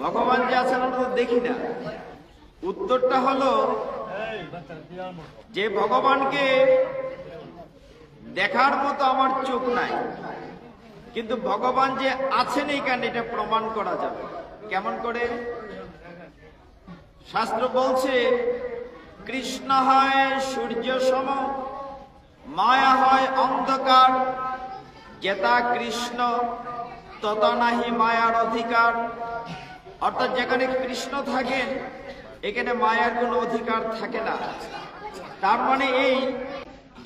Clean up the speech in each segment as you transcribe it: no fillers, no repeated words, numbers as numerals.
ভগবান যে আছেন আমরা তো দেখি না। উত্তরটা হলো যে ভগবানকে দেখার মতো আমার চোখ নাই, কিন্তু ভগবান যে আছেন এইখানে এটা প্রমাণ করা যাবে। কেমন করে? শাস্ত্র বলছে কৃষ্ণ হয় সূর্য সম, মায়া হয় অন্ধকার, যেতা কৃষ্ণ তথা নাহি মায়ার অধিকার। অর্থাৎ যেখানে কৃষ্ণ থাকেন এখানে মায়ার কোনো অধিকার থাকে না। তার মানে এই,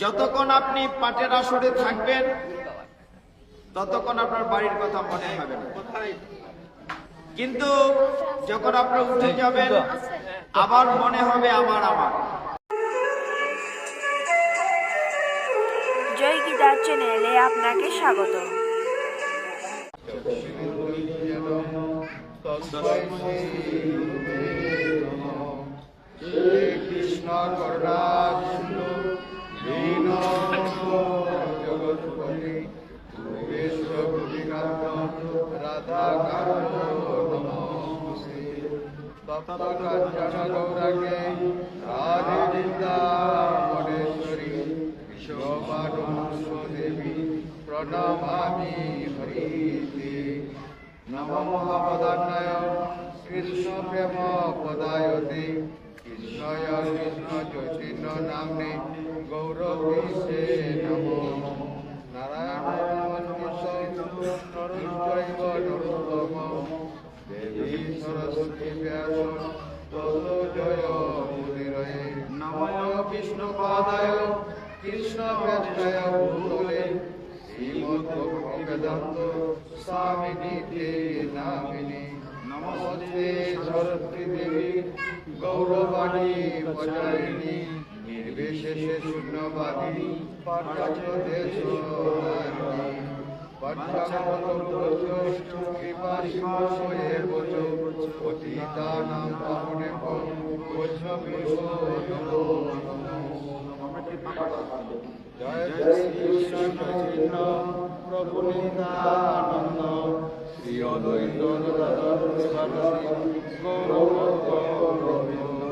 যতক্ষণ আপনি পাটের আসরে থাকবেন ততক্ষণ আপনার বাড়ির কথা মনে হবে না, কিন্তু যখন আপনার উঠে যাবেন আবার মনে হবে আমার আমার। জয় গীতার চ্যানেলে আপনাকে স্বাগত। কৃষ্ণ করুণা সিন্ধু দীন জগৎপতি বিশ্বভূতিকান্ত রাধা কান্ত নমস্তে। তপ্তকাঞ্চন গৌরাঙ্গে রাধে বৃন্দাবনেশ্বরী বিশ্ববানুদেবী প্রণমামি হরিতে। নমো মহাপদান্নায় কৃষ্ণ প্রেম পদায়তে, কৃষ্ণয় কৃষ্ণ চৈতন্য নাম্নে গৌরবীশে নমো। নারায়ণ নরৈব নরোত্তম দেবী সরস্বতী ব্যাস ততো জয় মুদিরয়ে। নমো বিষ্ণু পাদায় কৃষ্ণ প্রেষ্ঠায় ভূতলে শ্রীমদ্ভক্তি বেদান্ত স্বামিনীতে নামিনী। নমস্তে সরস্বতী দেবী গৌরবাণী প্রচারিণী, নির্বিশেষে শূন্যবাদী পাশ্চাত্য দেশধারিণী। কৃপা সিংহয়ে বচ পতিতানাং পাবনেভ্যো বৈষ্ণবেভ্যো নমো নমঃ। জয় শ্রী কৃষ্ণ চৈতন্য প্রভু নিত্যানন্দ, শ্রী অদ্বৈত গদাধর শিবাসাদি গৌরভক্তবৃন্দ।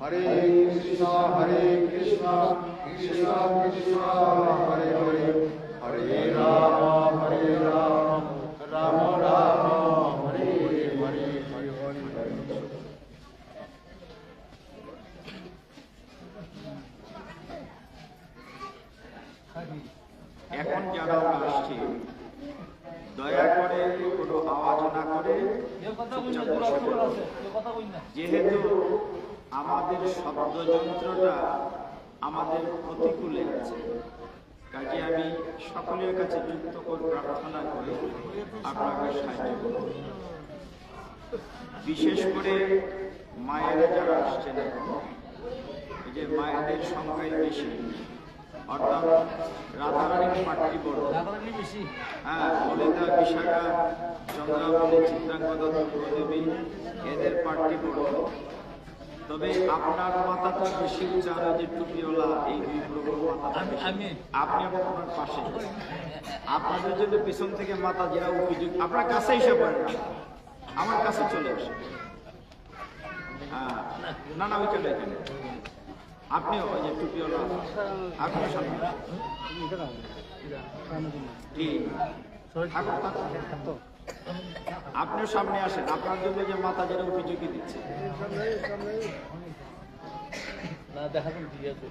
হরে কৃষ্ণ কৃষ্ণ কৃষ্ণ হরে হরে, হরে রাম রাম রাম হরে হরে, হরে হরে। এখন যারা আমরা আসছি দয়া করে কোনো আওয়াজ না করে চুপচাপ বসে পড়ুন। যেহেতু আমাদের শব্দযন্ত্রটা আমাদের প্রতিকূলে আছে, কাজে আমি সকলের কাছে যুক্ত করে প্রার্থনা করি আপনাকে সাহায্য করুন। বিশেষ করে মায়েরা যারা আসছেন এখন, এই যে মায়েদের সংখ্যাই বেশি, অর্থাৎ রাধারানীর পাঠটি বড়, হ্যাঁ, ললিতা বিশাখা চন্দ্রাবলী চিত্রাঙ্গদা দেবী এদের পাঠটি বড়। তবে আপনার মাথাটা বেশি উঁচা, যে টুপিওয়ালা এই দুই প্রভুর মাথাটা বেশি। আপনি আপনার পাশে, আপনাদের জন্য পিছন থেকে মাথা যেটা উপযোগ, আপনার কাছে এসে পড়ে না, আমার কাছে চলে আসে। হ্যাঁ, না না, ওই চলে এখানে আপনিও ওই যে টুপিওয়ালা আপনিও সামনে আপনিও সামনে আসেন, আপনার জন্য যে মাথা যেটা উপযোগী দিচ্ছে।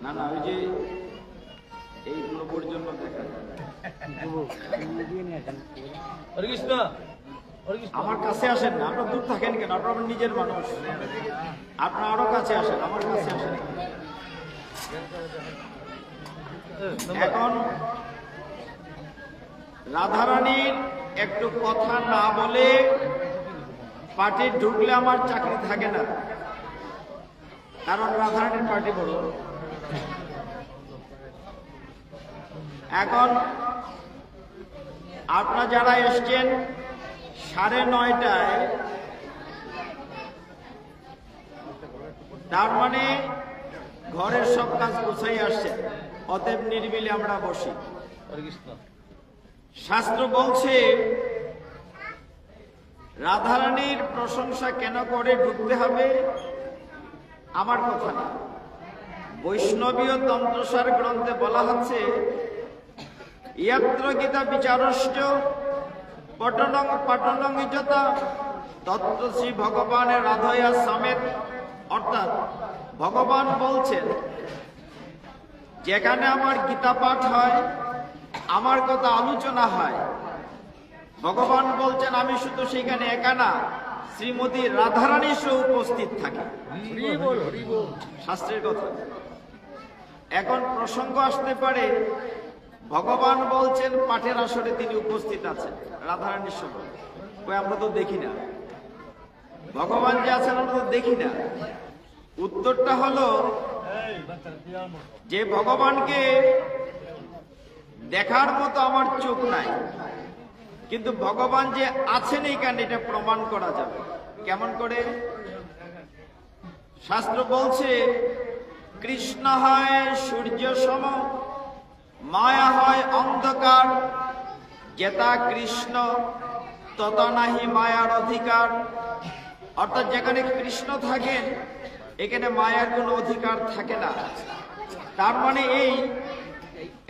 না না, ওই যে এইগুলো পর্যন্ত দেখা আমার কাছে আসেন না, আপনার দূর থাকেন কেন? আপনার নিজের মানুষ, আপনার আরো কাছে আসেন, আমার কাছে আসেন। এখন রাধারানীর একটু কথা না বলে পার্টি ঢুকলে আমার চাকরি থাকে না, কারণ রাধারানীর পার্টি বড়। এখন আপনারা যারা এসছেন 9:30টায়, তার মানে ঘরের সব কাজ গুছাই আসছে, অতএব নিরিবিলি আমরা বসি। শাস্ত্র বলছে রাধারানীর প্রশংসা কেন করে ঢুকতে হবে আমার কথা না, বৈষ্ণবীয় তন্ত্রসার গ্রন্থে বলা হচ্ছে ইয়াত্র গীতা বিচারষ্ট পটনং পাটনং ইজতা তত্ত্ব শ্রী ভগবানের রাধয়া সমেত। অর্থাৎ ভগবান বলছেন যেখানে আমার গীতা পাঠ হয়, আমার কথা আলোচনা হয়, ভগবান বলছেন আমি শুধু সেখানে একা না, শ্রীমতী রাধারানী সহ উপস্থিত থাকে। শাস্ত্রের কথা। এখন প্রসঙ্গ আসতে পারে ভগবান বলছেন পাঠের আসরে তিনি উপস্থিত আছেন রাধারানীর সঙ্গে, আমরা তো দেখি না ভগবান যে আছেন, আমরা তো দেখি না। উত্তরটা হলো যে ভগবানকে দেখার মতো আমার চোখ নাই, কিন্তু ভগবান যে আছেন এইখানে এটা প্রমাণ করা যাবে। কেমন করে? শাস্ত্র বলছে কৃষ্ণ হয় সূর্য সম, মায়া হয় অন্ধকার, যেতা কৃষ্ণ তত নাহি মায়ার অধিকার। অর্থাৎ যেখানে কৃষ্ণ থাকেন এখানে মায়ার কোনো অধিকার থাকে না। তার মানে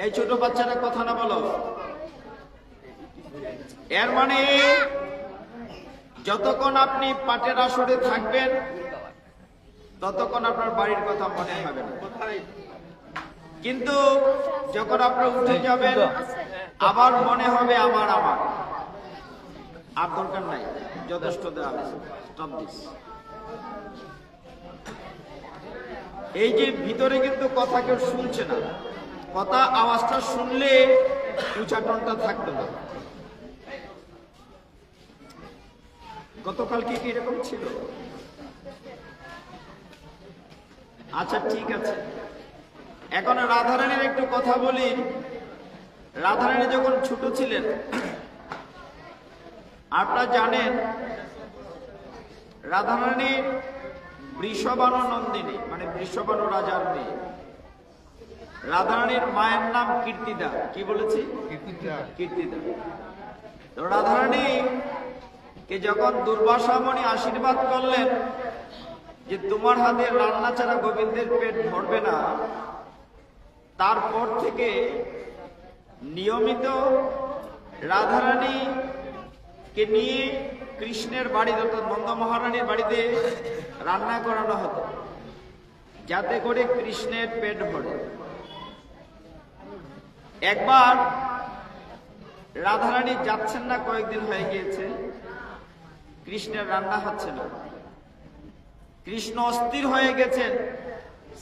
এই ছোট বাচ্চারা কথা না বলো, এর মানে যতক্ষণ আপনি পাঠের আসরে থাকবেন ততক্ষণ আপনার বাড়ির কথা মনে হবে না, কিন্তু যখন আপনার উঠে যাবেন আবার মনে হবে আমার আমার। আর দরকার নাই, যথেষ্ট দেওয়া হয়েছে। Stop this. এই যে ভিতরে কিন্তু কথা কেউ শুনছে না, কথা আওয়াজটা শুনলে উচ্চাটনটা থাকতো না। গতকাল কি এরকম ছিল? আচ্ছা ঠিক আছে, এখন রাধারানীর একটু কথা বলি। রাধারানী যখন ছোট ছিলেন, আপনারা জানেন রাধারানী বৃষভানু নন্দিনী, মানে বৃষভানু রাজার মেয়ে। রাধারানীর মায়ের নাম কীর্তিদা। কি বলেছি? কীর্তিদা। তো রাধারানী কে যখন দুর্বাসা মুনি আশীর্বাদ করলেন যে তোমার হাতের রান্না ছাড়া গোবিন্দের পেট ভরবে না, তারপর থেকে নিয়মিত রাধারানী কে নিয়ে কৃষ্ণের বাড়িতে অর্থাৎ নন্দ মহারানীর বাড়িতে রান্না করানো হতো, যাতে করে কৃষ্ণের পেট ভরে। একবার রাধারানী যাচ্ছেন না, কয়েকদিন হয়ে গিয়েছে, কৃষ্ণের রান্না হচ্ছে না। কৃষ্ণ অস্থির হয়ে গেছেন,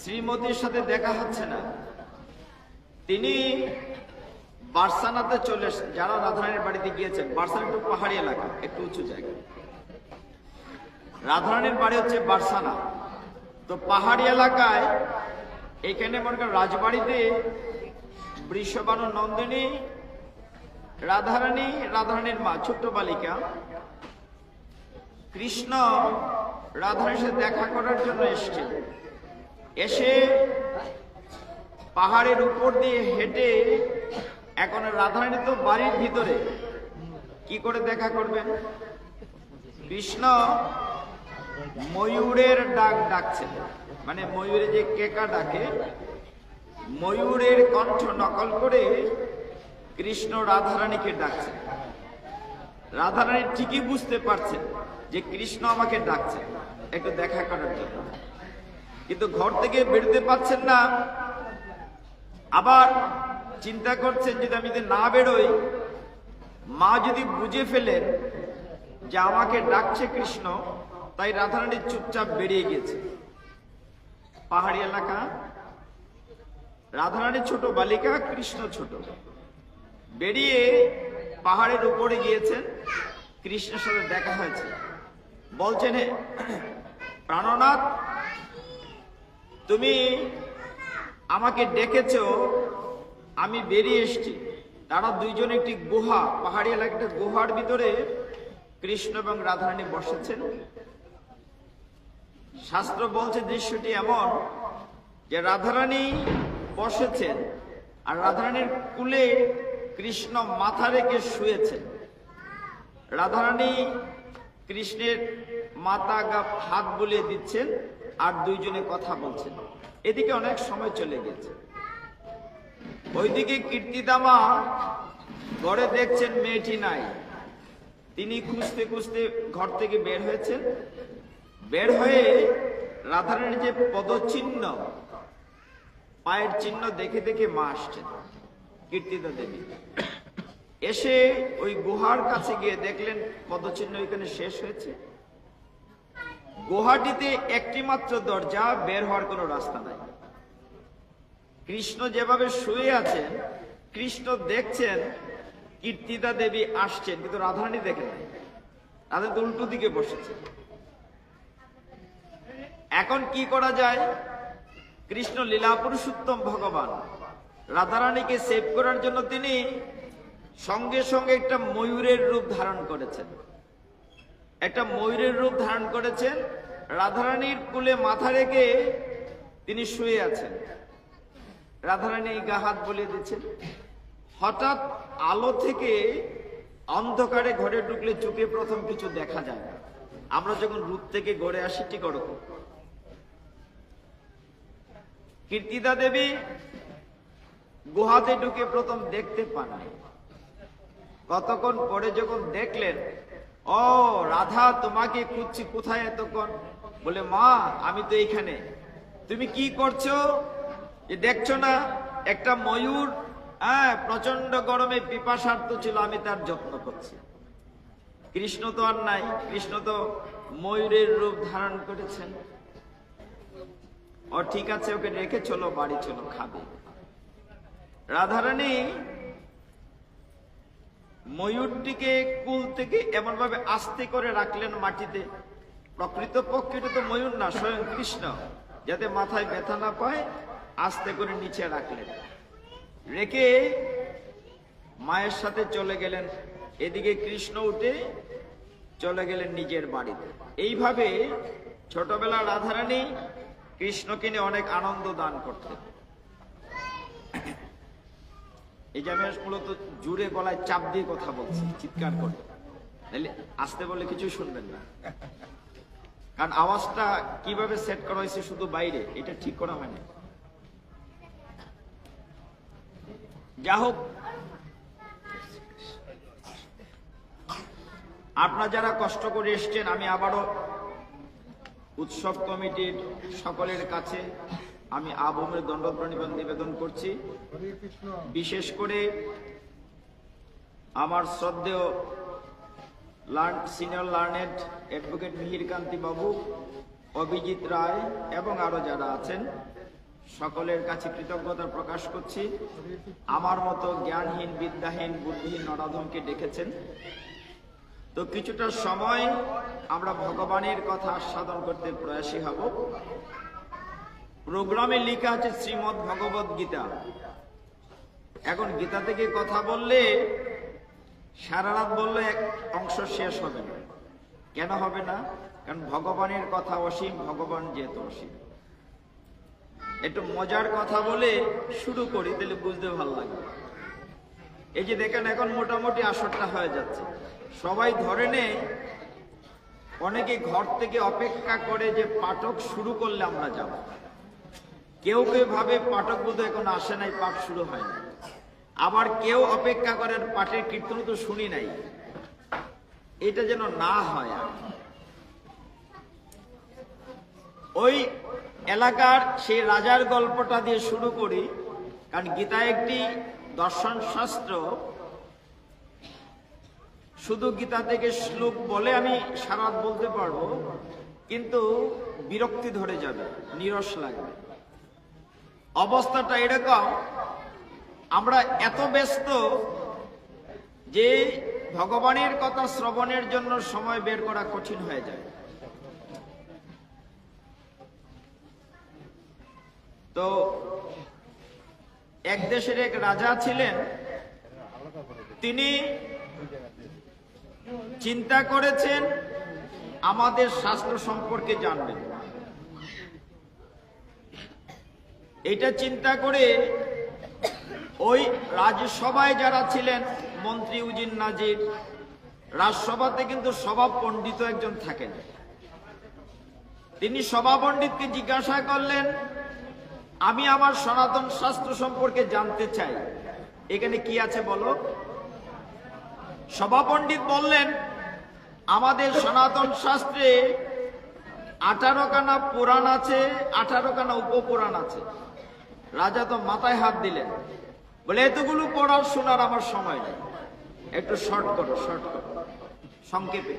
শ্রীমতীর সাথে দেখা হচ্ছে না। তিনি বার্সানাতে চলে এসেছেন। যারা রাধারানীর বাড়িতে গিয়েছেন, বার্সানা একটু পাহাড়ি এলাকা, একটু উঁচু জায়গা। রাধারানীর বাড়ি হচ্ছে বার্সানা। তো পাহাড়ি এলাকায় এখানে মনে করেন রাজবাড়িতে বৃষভানু নন্দিনী রাধারানী, রাধারানীর মা ছোট্ট বালিকা, কৃষ্ণ রাধারানীর সাথে দেখা করার জন্য এসছে। এসে পাহাড়ের উপর দিয়ে হেঁটে, এখন রাধারানী তো বাড়ির ভিতরে, কি করে দেখা করবেন? কৃষ্ণ ময়ূরের ডাক ডাকছেন, মানে ময়ূরে যে কেকা ডাকে, ময়ূরের কণ্ঠ নকল করে কৃষ্ণ রাধারানীকে ডাকছেন। রাধারানী ঠিকই বুঝতে পারছেন যে কৃষ্ণ আমাকে ডাকছে একটু দেখা করার জন্য, কিন্তু ঘর থেকে বেরোতে পারছেন না। আবার চিন্তা করছেন যদি আমি না বেরোই, মা যদি বুঝে ফেলেন যে আমাকে ডাকছে কৃষ্ণ, তাই রাধারানী চুপচাপ বেরিয়ে গেছে। পাহাড়ি এলাকা, রাধারানী ছোট বালিকা, কৃষ্ণ ছোট, বেরিয়ে পাহাড়ের উপরে গিয়েছেন। কৃষ্ণের সাথে দেখা হয়েছে। বলছেন, হে প্রাণনাথ, তুমি আমাকে ডেকেছ, আমি বেরিয়ে এসেছি। তারা দুইজন একটি গুহা, পাহাড়ি এলাকাটা গুহার ভিতরে কৃষ্ণ এবং রাধারানী বসেছেন। শাস্ত্র বলছে দৃশ্যটি এমন যে রাধারানী বসেছেন আর রাধারানীর কুলে কৃষ্ণ মাথা রেখে শুয়েছেন। রাধারানী কৃষ্ণের মাথা হাত বুলিয়ে দিচ্ছেন আর দুইজনে কথা বলছেন। এদিকে অনেক সময় চলে গেছে। ওইদিকে কীর্তিদামা ঘরে দেখছেন মেয়েটি নাই। তিনি খুঁজতে খুঁজতে ঘর থেকে বের হয়েছেন। বের হয়ে রাধারানীর যে পদচিহ্ন, পায়ের চিহ্ন দেখে দেখে মা আসছেন কীর্তিদা দেবী। এসে ওই গুহার কাছে গিয়ে দেখলেন পদচিহ্ন এখানে শেষ হয়েছে। গুহাটিতে একটি মাত্র দরজা, বের হওয়ার কোনো রাস্তা নাই। কৃষ্ণ যেভাবে শুয়ে আছেন, কৃষ্ণ দেখছেন কীর্তিদা দেবী আসছেন, কিন্তু রাধারানী দেখেন নাই। রাধা তো উল্টো দিকে বসেছে। এখন কি করা যায়? কৃষ্ণ লীলা পুরুষোত্তম ভগবান, রাধারানীকে সেভ করার জন্য তিনি সঙ্গে সঙ্গে একটা ময়ূরের রূপ ধারণ করেছেন। একটা ময়ূরের রূপ ধারণ করেছেন, রাধারানীর কোলে মাথা রেখে তিনি শুয়ে আছেন। রাধারানী গা হাত বলিয়ে দিচ্ছেন। হঠাৎ আলো থেকে অন্ধকারে ঘরে ঢুকলে চোখে প্রথম কিছু দেখা যায় না। আমরা যখন রূপ থেকে ঘরে আসি ঠিক ওরকম। কীর্তিদা দেবী গুহাতে ঢুকে প্রথম দেখতে পান নাই। কতক্ষণ পরে যখন দেখলেন, ও রাধা, তোমাকে খুঁজছি, কোথায় এতক্ষণ? বলে, মা আমি তো এইখানে। তুমি কি করছো? যে দেখছো না একটা ময়ূর, প্রচন্ড গরমে পিপাসার্ত ছিল, আমি তার যত্ন করছি। কৃষ্ণ তো আর নাই, কৃষ্ণ তো ময়ূরের রূপ ধারণ করেছেন। ও ঠিক আছে, ওকে রেখে চলো, বাড়ি চলো, খাবে। রাধারানী ময়ূরটিকে কুল থেকে এমন ভাবে আস্তে করে রাখলেন মাটিতে। প্রকৃত পক্ষে তো ময়ূর না, স্বয়ং কৃষ্ণ, যাতে মাথায় ব্যথা না পায় আস্তে করে নিচে রাখলেন। রেখে মায়ের সাথে চলে গেলেন। এদিকে কৃষ্ণ উঠে চলে গেলেন নিজের বাড়িতে। এইভাবে ছোটবেলা রাধারানী কৃষ্ণকে নিয়ে অনেক আনন্দ দান করতেন। এই যে আমি মূলত জুড়ে গলায় চাপ দিয়ে কথা বলছি, চিৎকার করে, তাহলে আসতে বলে কিছু শুনবেন না, কারণ আওয়াজটা কিভাবে সেট করা হয়েছে শুধু বাইরে, এটা ঠিক করা হয়নি। যা হোক, আপনারা যারা কষ্ট করে এসছেন, আমি আবারও উৎসব কমিটির সকলের কাছে আমি আবমের দণ্ডবত প্রণিপাত নিবেদন করছি। বিশেষ করে আমার শ্রদ্ধেয় সিনিয়র লার্নেড অ্যাডভোকেট মিহির কান্তি বাবু, অভিজিৎ রায় এবং আরো যারা আছেন সকলের কাছে কৃতজ্ঞতা প্রকাশ করছি। আমার মতো জ্ঞানহীন, বিদ্যাহীন, বুদ্ধিহীন নরাধমকে ডেকেছেন। তো কিছুটা সময় আমরা ভগবানের কথা আস্বাদন করতে প্রয়াসী হব। প্রোগ্রামে লেখা আছে শ্রীমদ্ ভগবদ গীতা। এখন গীতা থেকে কথা বললে সারা রাত বললে এক অংশ শেষ হবে না। কেন হবে না? কারণ ভগবানের কথা অসীম, ভগবান যেহেতু অসীম। একটু মজার কথা বলে শুরু করি, তাহলে বুঝতে ভালো লাগবে। এই যে দেখেন, এখন মোটামুটি আসরটা হয়ে যাচ্ছে, সবাই ধরে নেয়। অনেকে ঘর থেকে অপেক্ষা করে যে পাঠক শুরু করলে আমরা যাব। কেউ কেউ ভাবে পাঠক বোধ এখন আসে নাই, পাঠ শুরু হয় না। আবার কেউ অপেক্ষা করেন পাঠের কীর্তন তো শুনি নাই। এটা যেন না হয়। ওই এলাকার সেই রাজার গল্পটা দিয়ে শুরু করি, কারণ গীতা একটি দর্শন শাস্ত্র। শুধু গীতা থেকে শ্লোক বলে আমি সারা রাত বলতে পারবো, কিন্তু বিরক্তি ধরে যাবে, নিরস লাগবে। অবস্থাটা এরকম, আমরা এত ব্যস্ত যে ভগবানের কথা শ্রবণের জন্য সময় বের করা কঠিন হয়ে যায়। তো এক দেশের এক রাজা ছিলেন, তিনি চিন্তা করেছেন আমাদের শাস্ত্র সম্পর্কে জানবেন। এটা চিন্তা করে ওই রাজসভায় যারা ছিলেন, মন্ত্রী উজির নাজির, রাজসভাতে কিন্তু সভা পণ্ডিত একজন থাকেন। তিনি সভা পণ্ডিতকে জিজ্ঞাসা করলেন, আমি আমার সনাতন শাস্ত্র সম্পর্কে জানতে চাই, এখানে কি আছে বলো। সভা পণ্ডিত বললেন, আমাদের সনাতন শাস্ত্রে 18 খানা পুরাণ আছে, 18 খানা উপপুরাণ আছে। রাজা তো মাথায় হাত দিলেন, বলে এতগুলো পড়ার শোনার আমার সময় নেই, একটু শর্ট করো, সংক্ষেপে।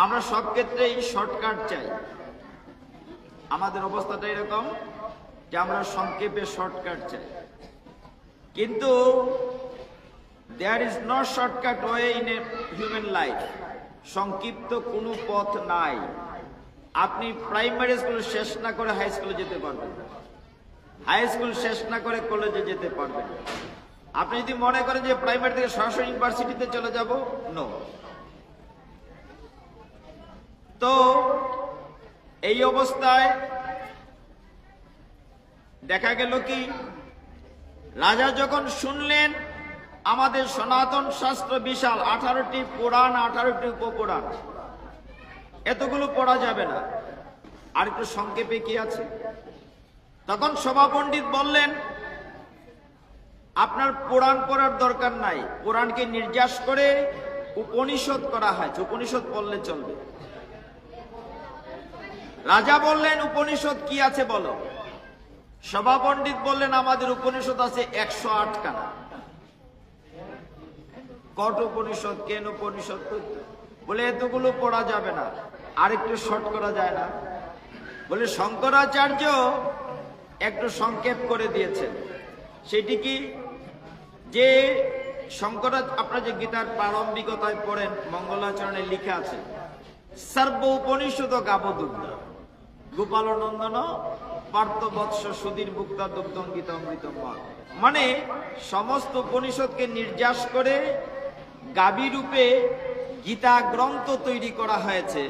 আমরা সব ক্ষেত্রেই শর্টকাট চাই। আমাদের অবস্থাটা এরকম যে আমরা সংক্ষেপে শর্টকাট চাই, কিন্তু there is no shortcut way in a human life. সংক্ষিপ্ত কোনো পথ নাই। আপনি প্রাইমারি স্কুল শেষ না করে হাই স্কুলে যেতে পারবেন, হাই স্কুল শেষ না করে কলেজে যেতে পারবেন। আপনি যদি মনে করেন যে প্রাইমারি থেকে সরাসরি ইউনিভার্সিটিতে চলে যাব, নো। তো এই অবস্থায় দেখা গেল কি, রাজা যখন শুনলেন আমাদের সনাতন শাস্ত্র বিশাল, 18টি পুরাণ, 18টি উপপুরাণ, এতগুলো পড়া যাবে না, আর একটু সংক্ষেপে কি আছে। তখন সভা পণ্ডিত বললেন, আপনার পুরাণ পড়ার দরকার নাই, পুরাণকে নির্যাস করে উপনিষদ করা হয়েছে, উপনিষদ পড়লে চলবে। রাজা বললেন, উপনিষদ কি আছে বলো। সভা পণ্ডিত বললেন, আমাদের উপনিষদ আছে 108 খানা। কট উপনিষদ, কেন উপনিষদ, বলে এতগুলো পড়া যাবে না, আর একটু শর্ট করা যায় না। বলে শঙ্করাচার্য একটু সংক্ষেপ করে দিয়েছেন। সেটি কি, যে আপনারা যে গীতার প্রারম্ভিকতায় পড়েন, মঙ্গলাচরণে লিখা আছে, সর্ব উপনিষদ গাবদুগ্ধ গোপাল নন্দন পার্থ বৎস সুধীর মুক্তা দুগ্ধং গীতা অমৃতম। মানে সমস্ত উপনিষদকে নির্যাস করে গাবি রূপে গীতা গ্রন্থ তৈরি করা হয়েছে,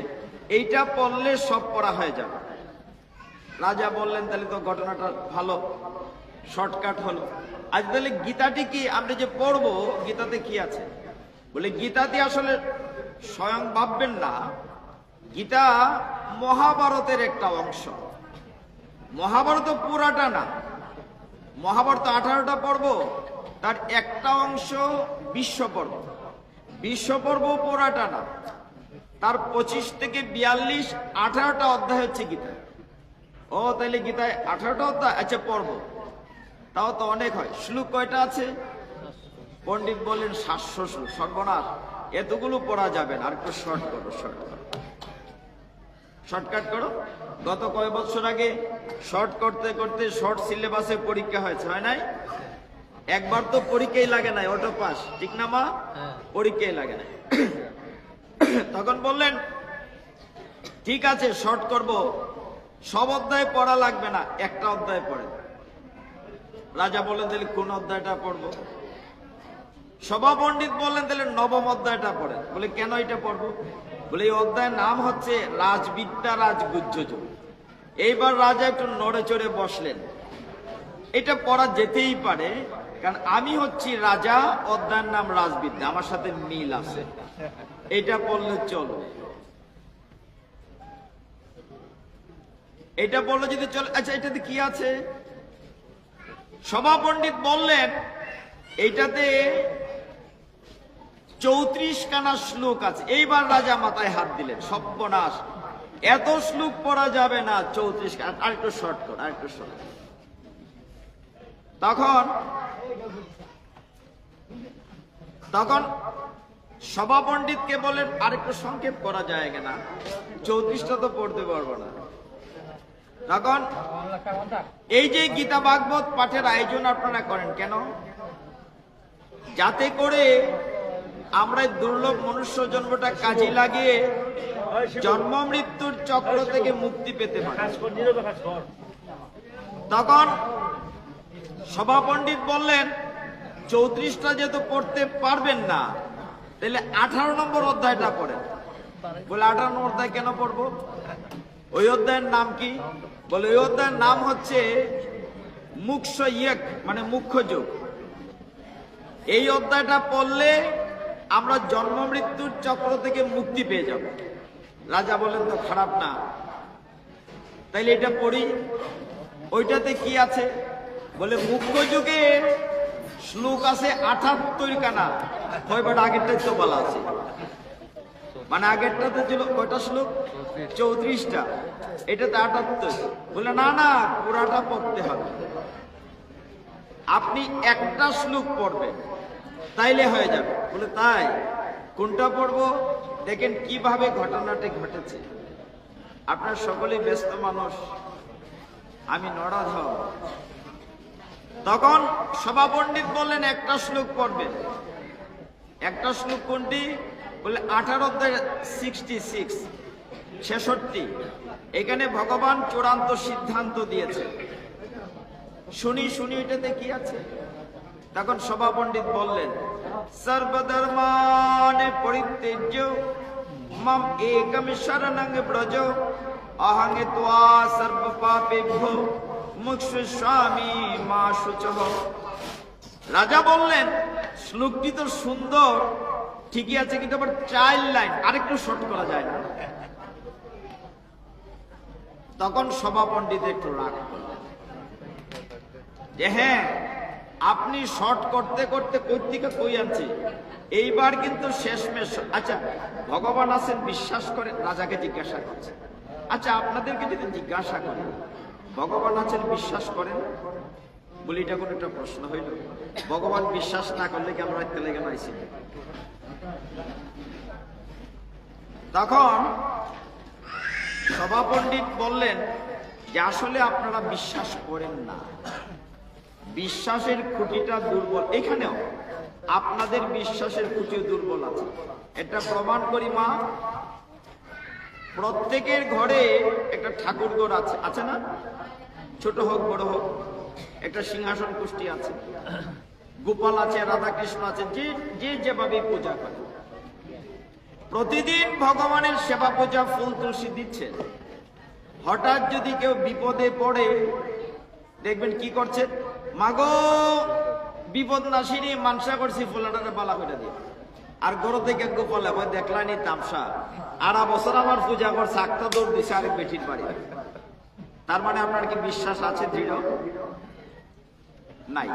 এইটা পড়লে সব পড়া হয়ে যাবে। রাজা বললেন, তাহলে তো ঘটনাটা ভালো, শর্টকাট হলো। আজ তাহলে গীতাটি কি আমরা যে পড়বো, গীতাতে কি আছে? বলে গীতাতে আসলে স্বয়ং ভাববেন না, গীতা মহাভারতের একটা অংশ। মহাভারত পুরাটা না, মহাভারত 18টা পর্ব, তার একটা অংশ বিশ্ব পর্ব। বিশ্ব পর্ব পুরাটা না, তার 25 থেকে 42 18টা অধ্যায় হচ্ছে গীতা। ও তাইলে গীতায় 18টা অধ্যায়, আচ্ছা পর্ব, তাও তো অনেক হয়। শ্লোক কয়টা আছে? পণ্ডিত বললেন 700 শ্লোক। সর্বনাশ, এতগুলো পড়া যাবে না, আর একটু শর্টকাট করো। গত কয়েক বছর আগে শর্ট করতে করতে শর্ট সিলেবাসে পরীক্ষা হয়েছে, হয় নাই? একবার তো পরীক্ষাই লাগে নাই, অটো পাস, ঠিক না মা? পরীক্ষাই লাগে নাই। তখন বললেন, ঠিক আছে শর্ট করব, সব অধ্যায় পড়া লাগবে না, একটা অধ্যায় পড়ে। রাজা বললেন, তাহলে কোন অধ্যায়টা পড়বো? সভা পণ্ডিত বললেন, তাহলে 9ম অধ্যায়টা পড়ে। বলে কেন এটা পড়বো? বলে এই অধ্যায়ের নাম হচ্ছে রাজবিদ্যা রাজগুহ্যযোগ। এইবার রাজা একটু নড়ে চড়ে বসলেন, এটা পড়া যেতেই পারে, কারণ আমি হচ্ছি রাজা, অধ্যায়ের নাম রাজবিদ্যা, আমার সাথে মিল আছে, এটা পড়লে চলো। এটা বললো যদি চলে। আচ্ছা এটাতে কি আছে? সভা পণ্ডিত বললেন, এইটাতে 34 খানা শ্লোক আছে। এইবার রাজা মাথায় হাত দিলেন, সর্বনাশ, এত শ্লোক পড়া যাবে না, 34 খানা, আরেকটু শর্ট কর, আরেকটু শর্ট। তখন সভা পণ্ডিতকে বলেন, আরেকটু সংক্ষেপ করা যায় না, 34টা তো পড়তে পারবো না। তখন এই যে গীতা ভাগবত পাঠের আয়োজন আপনারা করেন কেন? যাতে করে আমরা দুর্লভ মনুষ্য জন্মটা কাজে লাগিয়ে জন্ম মৃত্যুর চক্র থেকে মুক্তি পেতে পারি। তখন সভা পণ্ডিত বললেন, 34টা যেহেতু পড়তে পারবেন না, তাহলে 18 নম্বর অধ্যায়টা পড়েন। বলে 18 নম্বর অধ্যায় কেন পড়বো? ওই অধ্যায়ের নাম কি? বলে ওই অধ্যায়ের নাম হচ্ছে মুখ্য ইয়ক, মানে মুখ্য যোগ। এই অধ্যায়টা পড়লে আমরা জন্ম মৃত্যুর চক্র থেকে মুক্তি পেয়ে যাব। রাজা বলেন তো খারাপ না, তাইলে এটা পড়ি। ওইটাতে কি আছে বলে মুখ্য যুগের শ্লোক আছে 78 কানা, কয়বার আগেরটাই তো বলা আছে, মানে আগেরটাতে ছিল কয়টা শ্লোক, 34টা, এটাতে 78। বলে না না, পুরাটা পড়তে হবে। আপনি একটা শ্লোক পড়বেন তাইলে হয়ে যাবে। বলে তাই, কোনটা পড়বো? দেখেন কিভাবে ঘটনাটি ঘটেছে। আপনার সকলে ব্যস্ত মানুষ, আমি নড়াধর। তখন সভা পণ্ডিত বললেন একটা শ্লোক পড়বেন। একটা শ্লোক কোনটি? বলে 66। এখানে ভগবান চূড়ান্ত সিদ্ধান্ত দিয়েছে। শুনি এটাতে কি আছে? তখন সভা পণ্ডিত বললেন, সর্বধর্মানে পরিত্যজ্য মাম একম শরণং ব্রজ অহং ত্বা সর্ব পাপেভ্যো মুক্ষস্বামী মা শুচঃ। রাজা বললেন, শ্লোকটি তো সুন্দর ঠিকই আছে, কিন্তু আবার 4 লাইন আরেকটু শর্ট করা যায় না? তখন সভা পণ্ডিত একটু রাগ করলেন যে হ্যাঁ, আপনি শর্ট করতে করতে কই থেকে কই আনছি, এইবার কিন্তু শেষমেশ। আচ্ছা, ভগবান আছেন বিশ্বাস করেন? রাজাকে জিজ্ঞাসা করছে, আচ্ছা আপনাদেরকে যদি জিজ্ঞাসা করেন ভগবান আছেন বিশ্বাস করেন? বলি এটা কোনো একটা প্রশ্ন হইল? ভগবান বিশ্বাস না করলে কি আমরা রাখতে লেগে নাইছি? তখন সভা পণ্ডিত বললেন যে আসলে আপনারা বিশ্বাস করেন না, বিশ্বাসের খুঁটিটা দুর্বল। এখানেও আপনাদের বিশ্বাসের খুঁটিও দুর্বল আছে। এটা প্রমাণ করি মা, প্রত্যেকের ঘরে একটা ঠাকুর ঘর আছে, আছে না? ছোট হোক বড় হোক, একটা সিংহাসন কুষ্টি আছে, গোপাল আছে, রাধা কৃষ্ণ আছে, যে যেভাবে পূজা করে। প্রতিদিন ভগবানের সেবা পূজা ফুল তুলসী দিচ্ছে। হঠাৎ যদি কেউ বিপদে পড়ে, দেখবেন কি করছে, মাগো বিপদ নাসিনী মানসা করছি ফুলাটারে বালা করে দিয়ে। আর গরু থেকে গোপালে ভয় দেখলানি তামসা, 2.5 বছর আমার পূজা করছে, একটা দৌড় দিছে আরেক বেঠির বাড়ি। তার মানে আপনার কি বিশ্বাস আছে দৃঢ়? নাই।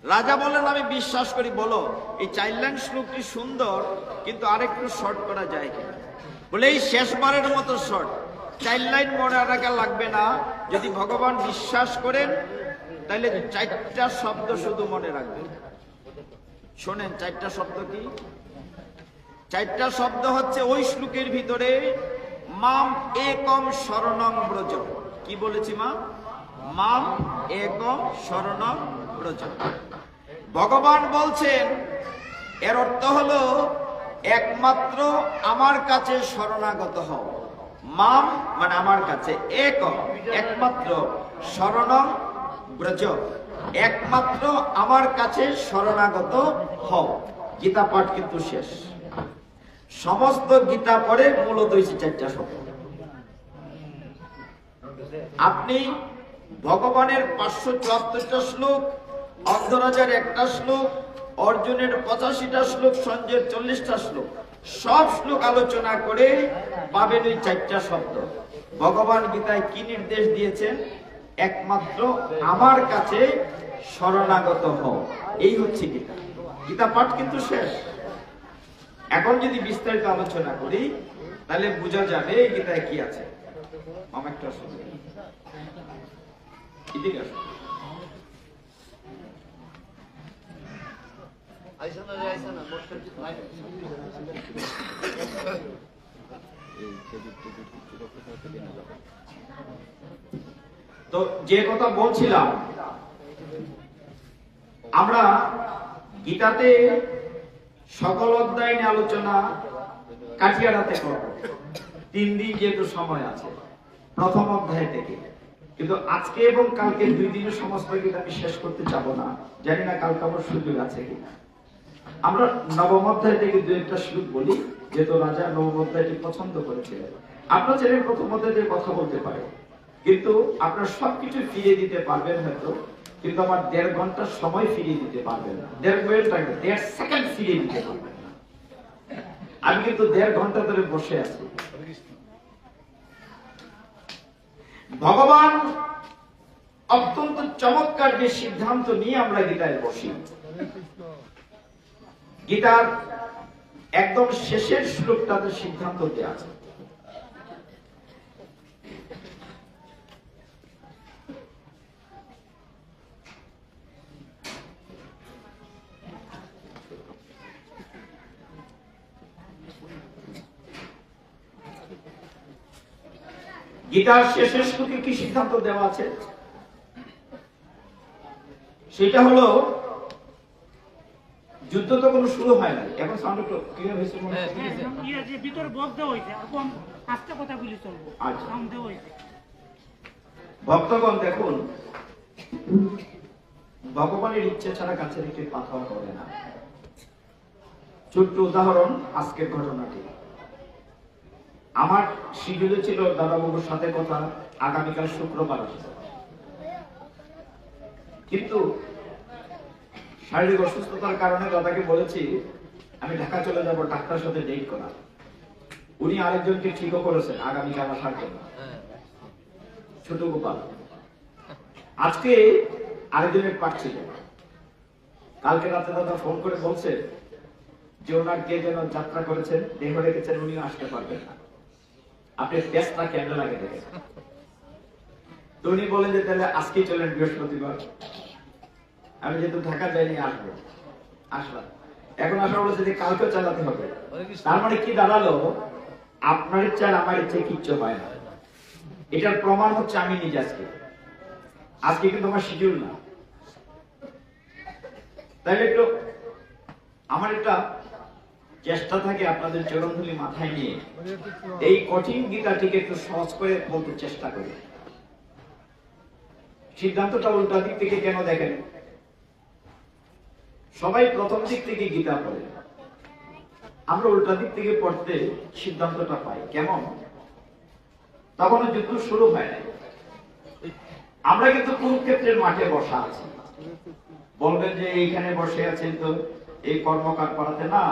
রাজা বললেন আমি বিশ্বাস করি। বলো এই 4 লাইন শ্লোকটি সুন্দর, কিন্তু আরেকটু শর্ট করা যায় কিনা? বলে এই শেষবারের মতো শর্ট, 4 লাইন মনে রাখা লাগবে না। যদি ভগবান বিশ্বাস করেন তাহলে 4টা শব্দ শুধু মনে রাখবেন। শোনেন 4টা শব্দ কি? 4টা শব্দ হচ্ছে ওই শ্লোকের ভিতরে, মাম একম শরণং ব্রজ। কি বলেছি মা? মাম একম শরণং ব্রজ। ভগবান বলছেন, এর অর্থ হলো একমাত্র আমার কাছে শরণাগত হও। মাম মানে আমার কাছে, একম একমাত্র, শরণং ব্রজ একমাত্র আমার কাছে শরণাগত হও। গীতা পাঠ কিন্তু শেষ। সমস্ত গীতা পড়ে মূলত হয়েছে 4টা শব্দ। আপনি ভগবানের 574টা শ্লোক, অন্ধরাজার 1টা শ্লোক, অর্জুনের 85টা শ্লোক, সঞ্জয়ের 40টা শ্লোক, সব শ্লোক আলোচনা করে পাবেন ওই 4টা শব্দ। ভগবান গীতায় কি নির্দেশ দিয়েছেন? একমাত্র আমার কাছে শরণাগত হও। এই হচ্ছে গীতা। গীতা পাঠ কিন্তু শেষ। এখন যদি বিস্তারিত আলোচনা করি তাহলে বোঝা যাবে এই গীতায় কি আছে। একটা তো যে কথা বলছিলাম, আমরা গীতাতে সকল অধ্যায় নিয়ে আলোচনা কাঠিয়ারাতে করব। 3 দিন যেহেতু সময় আছে প্রথম অধ্যায় থেকে, কিন্তু আজকে এবং কালকে 2 দিনের সমস্ত গীতা আমি শেষ করতে যাব না। জানি না কালকে আমার সুযোগ আছে কিনা। আমরা নবম অধ্যায় থেকে 2-1টা শ্লোক বলি, যেহেতু রাজা নবম অধ্যায়টি পছন্দ করেছিলেন। আপনার ছেলে প্রথম অধ্যায় থেকে কথা বলতে পারে, কিন্তু আপনার সবকিছু ফিরিয়ে দিতে পারবেন হয়তো কিন্তু আমার 1.5 ঘন্টার সময় ফিরিয়ে দিতে পারবেন না, 1.5 সেকেন্ড ফিরিয়ে দিতে পারবেন না। আমি কিন্তু 1.5 ঘন্টা ধরে বসে আছি। ভগবান অত্যন্ত চমৎকার যে সিদ্ধান্ত নিয়ে আমরা গীতায় বসি, গীতার একদম শেষের শ্লোকটাতে সিদ্ধান্ত দেওয়া আছে। গীতার শেষের শ্লোকে কি সিদ্ধান্ত দেওয়া আছে? সেটা হলো, যুদ্ধ তো কোনো শুরু হয় না। এখন সাউন্ড ক্লিয়ার হয়েছে মনে হচ্ছে? ভিতরে বলতে হইছে, এখন আস্তে কথা বলি চলবো। আচ্ছা। সাউন্ড দেওয়া হইছে। ভক্তগণ দেখুন, ভগবানের ইচ্ছে ছাড়া গাছের একটি পাতাও করে না। ছোট্ট উদাহরণ, আজকের ঘটনাটি। আমার শিডিউলে ছিল দাদাবাবুর সাথে কথা, আগামীকাল শুক্রবার আসবে, কিন্তু শারীরিক অসুস্থতার কারণে দাদাকে বলেছি আমি ঢাকা চলে যাব ডাক্তার সাথে ডেট করা। উনি আরেকজনকে ঠিকও করেছেন আগামীকাল আসার জন্য, ছোট গোপাল। আজকে আরেকজনের পাচ্ছিল। কালকে রাতে দাদা ফোন করে বলছে যে ওনার কে যেন যাত্রা করেছেন, দেহ রেখেছেন, উনি আসতে পারবেন না, আপনি পেস্টটা কেন লাগে দেখেছেন। তো উনি বলেন যে তাহলে আজকেই চলেন বৃহস্পতিবার। আমি যেহেতু ঢাকা যাইনি, আসবো, আসলাম। এখন আসা বলেছে যে কালকেও চালাতে হবে। তার মানে কি দাঁড়ালো, আপনার ইচ্ছা আর আমার ইচ্ছে কিচ্ছু হয় না। এটার প্রমাণ হচ্ছে আমি নিজে আজকে কিন্তু আমার শিডিউল না। তাই একটু আমার একটা চেষ্টা থাকে আপনাদের চরণধুলি মাথায় নিয়ে এই কঠিন গীতাটিকে একটু সহজ করে বলতে চেষ্টা করি। সিদ্ধান্তটা উল্টা দিক থেকে কেন দেখেন, সবাই প্রথম দিক থেকে গীতা পড়ে, আমরা উল্টা দিক থেকে পড়তে সিদ্ধান্তটা পাই। কেমন? তখনও যুদ্ধ শুরু হয় নাই, আমরা কিন্তু কুরুক্ষেত্রের মাঠে বসা আছি। বলবেন যে এইখানে বসে আছেন তো এই কর্মকার করাতে না,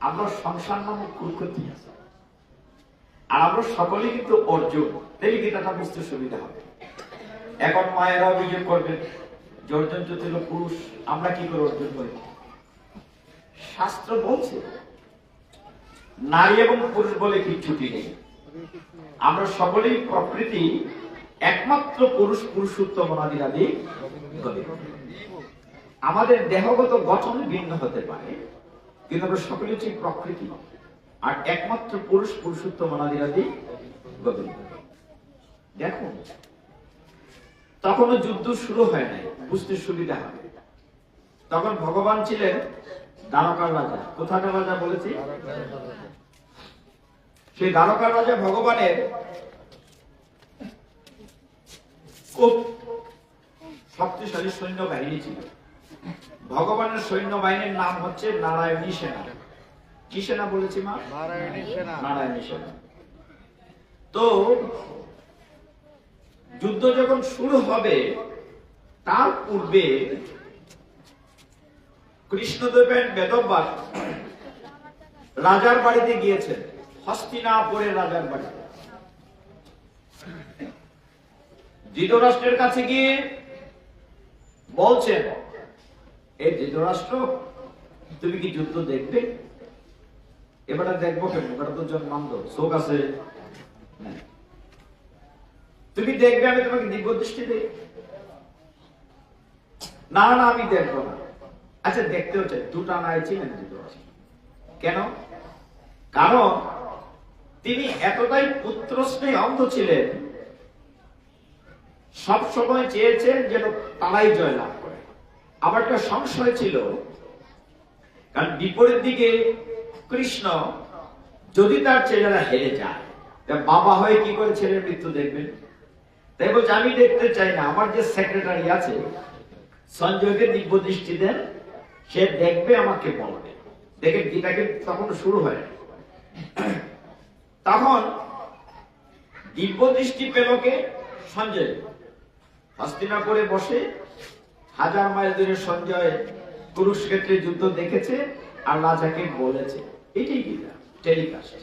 আমরা সংসার নামক কুরুক্ষেত্রে আছি, আর আমরা সকলেই কিন্তু অর্জুন। এই গীতাটা বুঝতে সুবিধা হবে। এখন মায়েরা অভিযোগ করবেন যে অর্জুন তো ছিল পুরুষ, আমরা কি করে অর্জুন হই? শাস্ত্র বলছে নারী এবং পুরুষ বলে কিচ্ছুটি নেই, আমরা সকলেই প্রকৃতি, একমাত্র পুরুষ পুরুষোত্তম অনাদিরাদি। আমাদের দেহগত গঠন ভিন্ন হতে পারে, কিন্তু আমরা সকলে হচ্ছে প্রকৃতি, আর একমাত্র পুরুষ পুরুষোত্তম অনাদিরাদি গোবিন্দ। দেখুন, তখনও যুদ্ধ শুরু হয় নাই, বুঝতে সুবিধা হবে। তখন ভগবান ছিলেন দ্বারকার রাজা। কোথাকার রাজা বলেছি? সেই দ্বারকার রাজা ভগবানের খুব শক্তিশালী সৈন্য বাহিনী ছিল। ভগবানের সৈন্য বাহিনীর নাম হচ্ছে নারায়ণী সেনা। কি সেনা বলেছি মা? নারায়ণী সেনা। তো যুদ্ধ যখন শুরু হবে তার পূর্বে কৃষ্ণদেবের বেদব্যাস রাজার বাড়িতে গিয়েছেন, হস্তিনাপুরের রাজার বাড়িতে। ধৃতরাষ্ট্রের কাছে গিয়ে বলছেন, এই ধৃতরাষ্ট্র, তুমি কি যুদ্ধ দেখবে? এবারে দেখবো কেন, এবার তো জন্মান্ধ, চোখ আছে, তুমি দেখবে, আমি তোমাকে দিব্য দৃষ্টি দেই? না না, আমি দেখবো না। আচ্ছা, দেখতেও চাই। দুটা নাই ছিলেন ধৃতরাষ্ট্র। কেন? কারণ তিনি এতটাই পুত্র স্নেহে অন্ধ ছিলেন, সব সময় চেয়েছেন যেন তারাই জয়লাভ করে। আবার একটা সংশয় ছিল, কারণ বিপরীত দিকে কৃষ্ণ যদি তার ছেলেরা হেরে যায়, বাবা হয়ে কি করে ছেলের মৃত্যু দেখবেন? তাই বলছে, আমি দেখতে চাই না, আমার যে সেক্রেটারি আছে সঞ্জয়কে দিব্য দৃষ্টি দেন, সে দেখবে, আমাকে বলবে। দেখে গীতাকে তখন শুরু হয়। তখন দিব্য দৃষ্টি পেল কে? সঞ্জয়। হস্তিনাপুরে বসে 1000 মাইল দূরে সঞ্জয় কুরুক্ষেত্রের যুদ্ধ দেখেছে আর রাজাকে বলেছে। এটাই গীতা টেলিকাস্ট।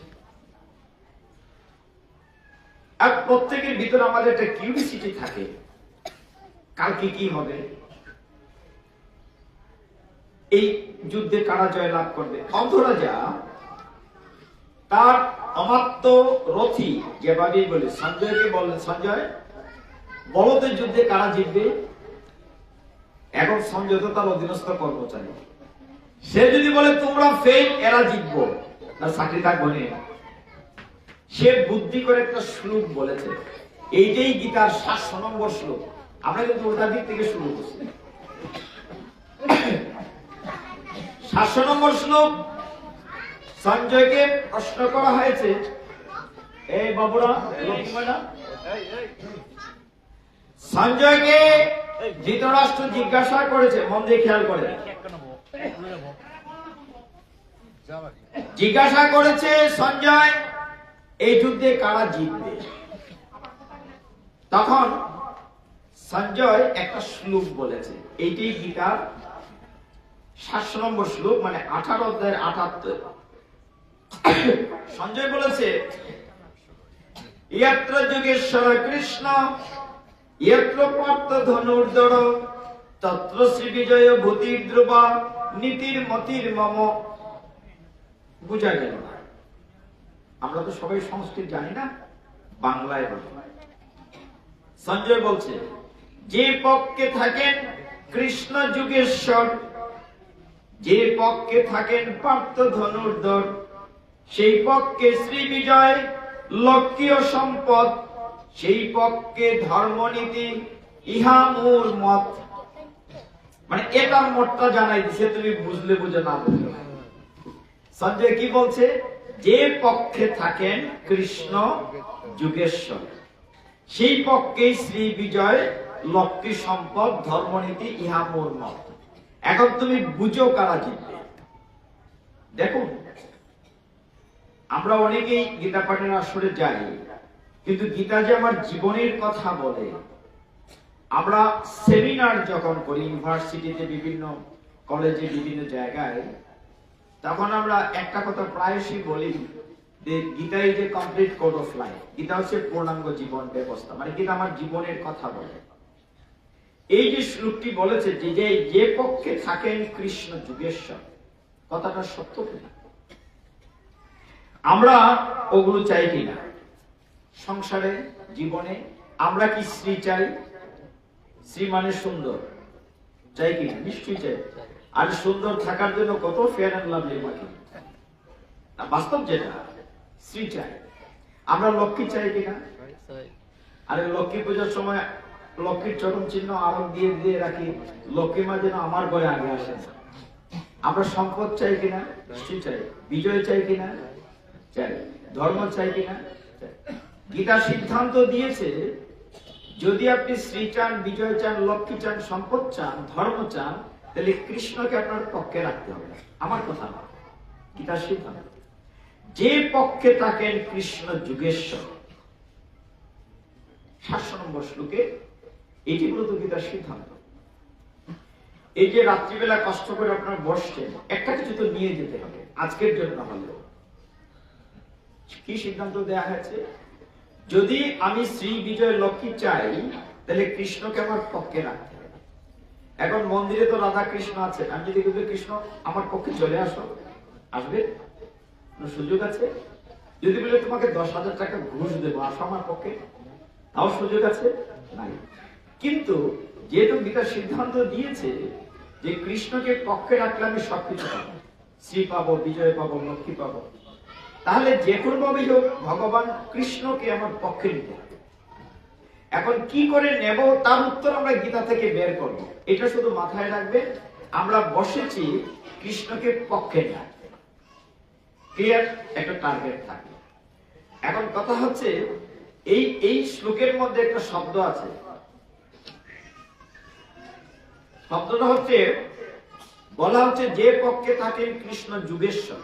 আর প্রত্যেকের ভিতরে আমাদের একটা কিউরিসিটি থাকে, কালকে কি হবে, এই যুদ্ধে কারা জয় লাভ করবে। অন্ধরাজা তার অমাত্য রথী যেভাবে বলে সঞ্জয়কে বললেন, সঞ্জয় বলদের যুদ্ধে কারা জিতবে। এখন সঞ্জয় তো তার অধীনস্থ কর্মচারী, সে যদি বলে তোমরা ফেল, এরা জিতবো, তার চাকরি থাকবো না। সে বুদ্ধি করে একটা শ্লোক বলেছে, এইটাই গীতার 700 নম্বর শ্লোক। আমরা কিন্তু ওটার দিক থেকে শুরু করছি। 700 নম্বর শ্লোক। সঞ্জয়কে প্রশ্ন করা হয়েছে, এই বাবুরা, লক্ষ্মীমা, সঞ্জয়কে ধৃতরাষ্ট্র জিজ্ঞাসা করেছে, মন দিয়ে খেয়াল করে, জিজ্ঞাসা করেছে সঞ্জয় এই যুদ্ধে কারা জিতবে। তখন সঞ্জয় একটা শ্লোক বলেছে, এইটাই গীতার 700 নম্বর শ্লোক, মানে 18 অধ্যায়ের 78। সঞ্জয় বলেছে, ইয়ত্র যোগেশ্বর কৃষ্ণ ইয়ত্র পার্থ ধনুর্ধর তত্র শ্রী বিজয় ভূতির ধ্রুবা নীতির মতির মম। বুঝা গেল না? আমরা তো সবাই সংস্কৃত জানি না, বাংলায় বলি। সঞ্জয় বলছে, যে পক্ষে থাকেন কৃষ্ণ যুগেশ্বর, যে পক্ষে থাকেন পার্থ ধনুর্ধর, সেই পক্ষে শ্রী বিজয় লক্ষ্মীয় সম্পদ, সেই পক্ষে ধর্মনীতি ইহা মোর মত। মানে এটার মতটা জানাই দিছে, তুমি বুঝলে বুঝে না বুঝলে। সঞ্জয় কি বলছে, যে পক্ষে থাকেন কৃষ্ণ যুগেশ্বর, সেই পক্ষে শ্রী বিজয় লক্ষ্মী সম্পদ ধর্মনীতি ইহা মোর মত। এখন তুমি বুঝো কারা জিতবে। দেখুন, আমরা অনেকেই গীতা পাঠের আসরে যাই, কিন্তু গীতা যে আমার জীবনের কথা বলে। আমরা সেমিনার যখন করি ইউনিভার্সিটিতে, বিভিন্ন কলেজে, বিভিন্ন জায়গায়, তখন আমরা একটা কথা প্রায়শই বলি যে Gita is a complete code of life. Gita হচ্ছে পূর্ণাঙ্গ জীবন ব্যবস্থা, মানে গীতা আমার জীবনের কথা বলে। এই যে শ্লোকটি বলেছে যে যে পক্ষে থাকেন কৃষ্ণ যুগেশ্বর, কথাটা সত্য কিনা? আমরা ওগুলো চাই কিনা? সংসারে, জীবনে আমরা কি শ্রী চাই? শ্রী মানে সুন্দর, চাই কিনা? নিশ্চয়ই চাই। আর সুন্দর থাকার জন্য কত ফেয়ার অ্যান্ড লাভলি মাখি, বাস্তব যেটা, শ্রী চাই। আমরা লক্ষ্মী চাই কিনা? আরে লক্ষ্মী পূজার সময় লক্ষ্মীর চরণ চিহ্ন আরো দিয়ে দিয়ে রাখি, লক্ষ্মী মা যেন আমার ঘরে আগে আসে। আমরা সম্পদ চাই কিনা? নিশ্চয়ই চাই। বিজয় চাই কিনা? চাই। ধর্ম চাই কিনা? গীতা সিদ্ধান্ত দিয়েছে, যদি আপনি শ্রী চান, বিজয় চান, লক্ষ্মী চান, সম্পদ চান, ধর্ম চান, তাহলে কৃষ্ণকে আপনার পক্ষে রাখতে হবে। আমার কথা না, গীতার সিদ্ধান্ত। যে পক্ষে থাকেন কৃষ্ণ যুগেশ্বর, 700 নম্বর শ্লোকে এটি মূলত গীতার সিদ্ধান্ত। এই যে রাত্রিবেলা কষ্ট করে আপনার বসছেন, একটা কিছু তো নিয়ে যেতে হবে আজকের জন্য হলেও। কি সিদ্ধান্ত দেয়া হয়েছে? যদি আমি শ্রী বিজয় লক্ষ্মী চাই, তাহলে কৃষ্ণকে আমার পক্ষে রাখতে হবে। এখন মন্দিরে তো রাধা কৃষ্ণ আছে, আমি যদি বলি কৃষ্ণ আমার পক্ষে চলে আসো, আসবে? সুযোগ আছে? যদি বলে তোমাকে 10,000 টাকা ঘুষ দেবো, আসো আমার পক্ষে, তাও সুযোগ আছে? নাই। কিন্তু যেহেতু গীতা সিদ্ধান্ত দিয়েছে যে কৃষ্ণকে পক্ষে রাখলে আমি সবকিছু পাবো, শ্রী পাবো, বিজয় পাবো, লক্ষ্মী পাবো, তাহলে যে কোনো ভাবেই হোক ভগবান কৃষ্ণকে আমার পক্ষে নিতে হবে। এখন কি করে নেব তার উত্তর আমরা গীতা থেকে বের করব। এটা শুধু মাথায় রাখবে, আমরা বসেছি কৃষ্ণকে পক্ষে রাখতে। ক্লিয়ার? একটা টার্গেট থাকবে। এখন কথা হচ্ছে, এই শ্লোকের মধ্যে একটা শব্দ আছে, শব্দটা হচ্ছে, বলা হচ্ছে যে পক্ষে থাকেন কৃষ্ণ যুগেশ্বর।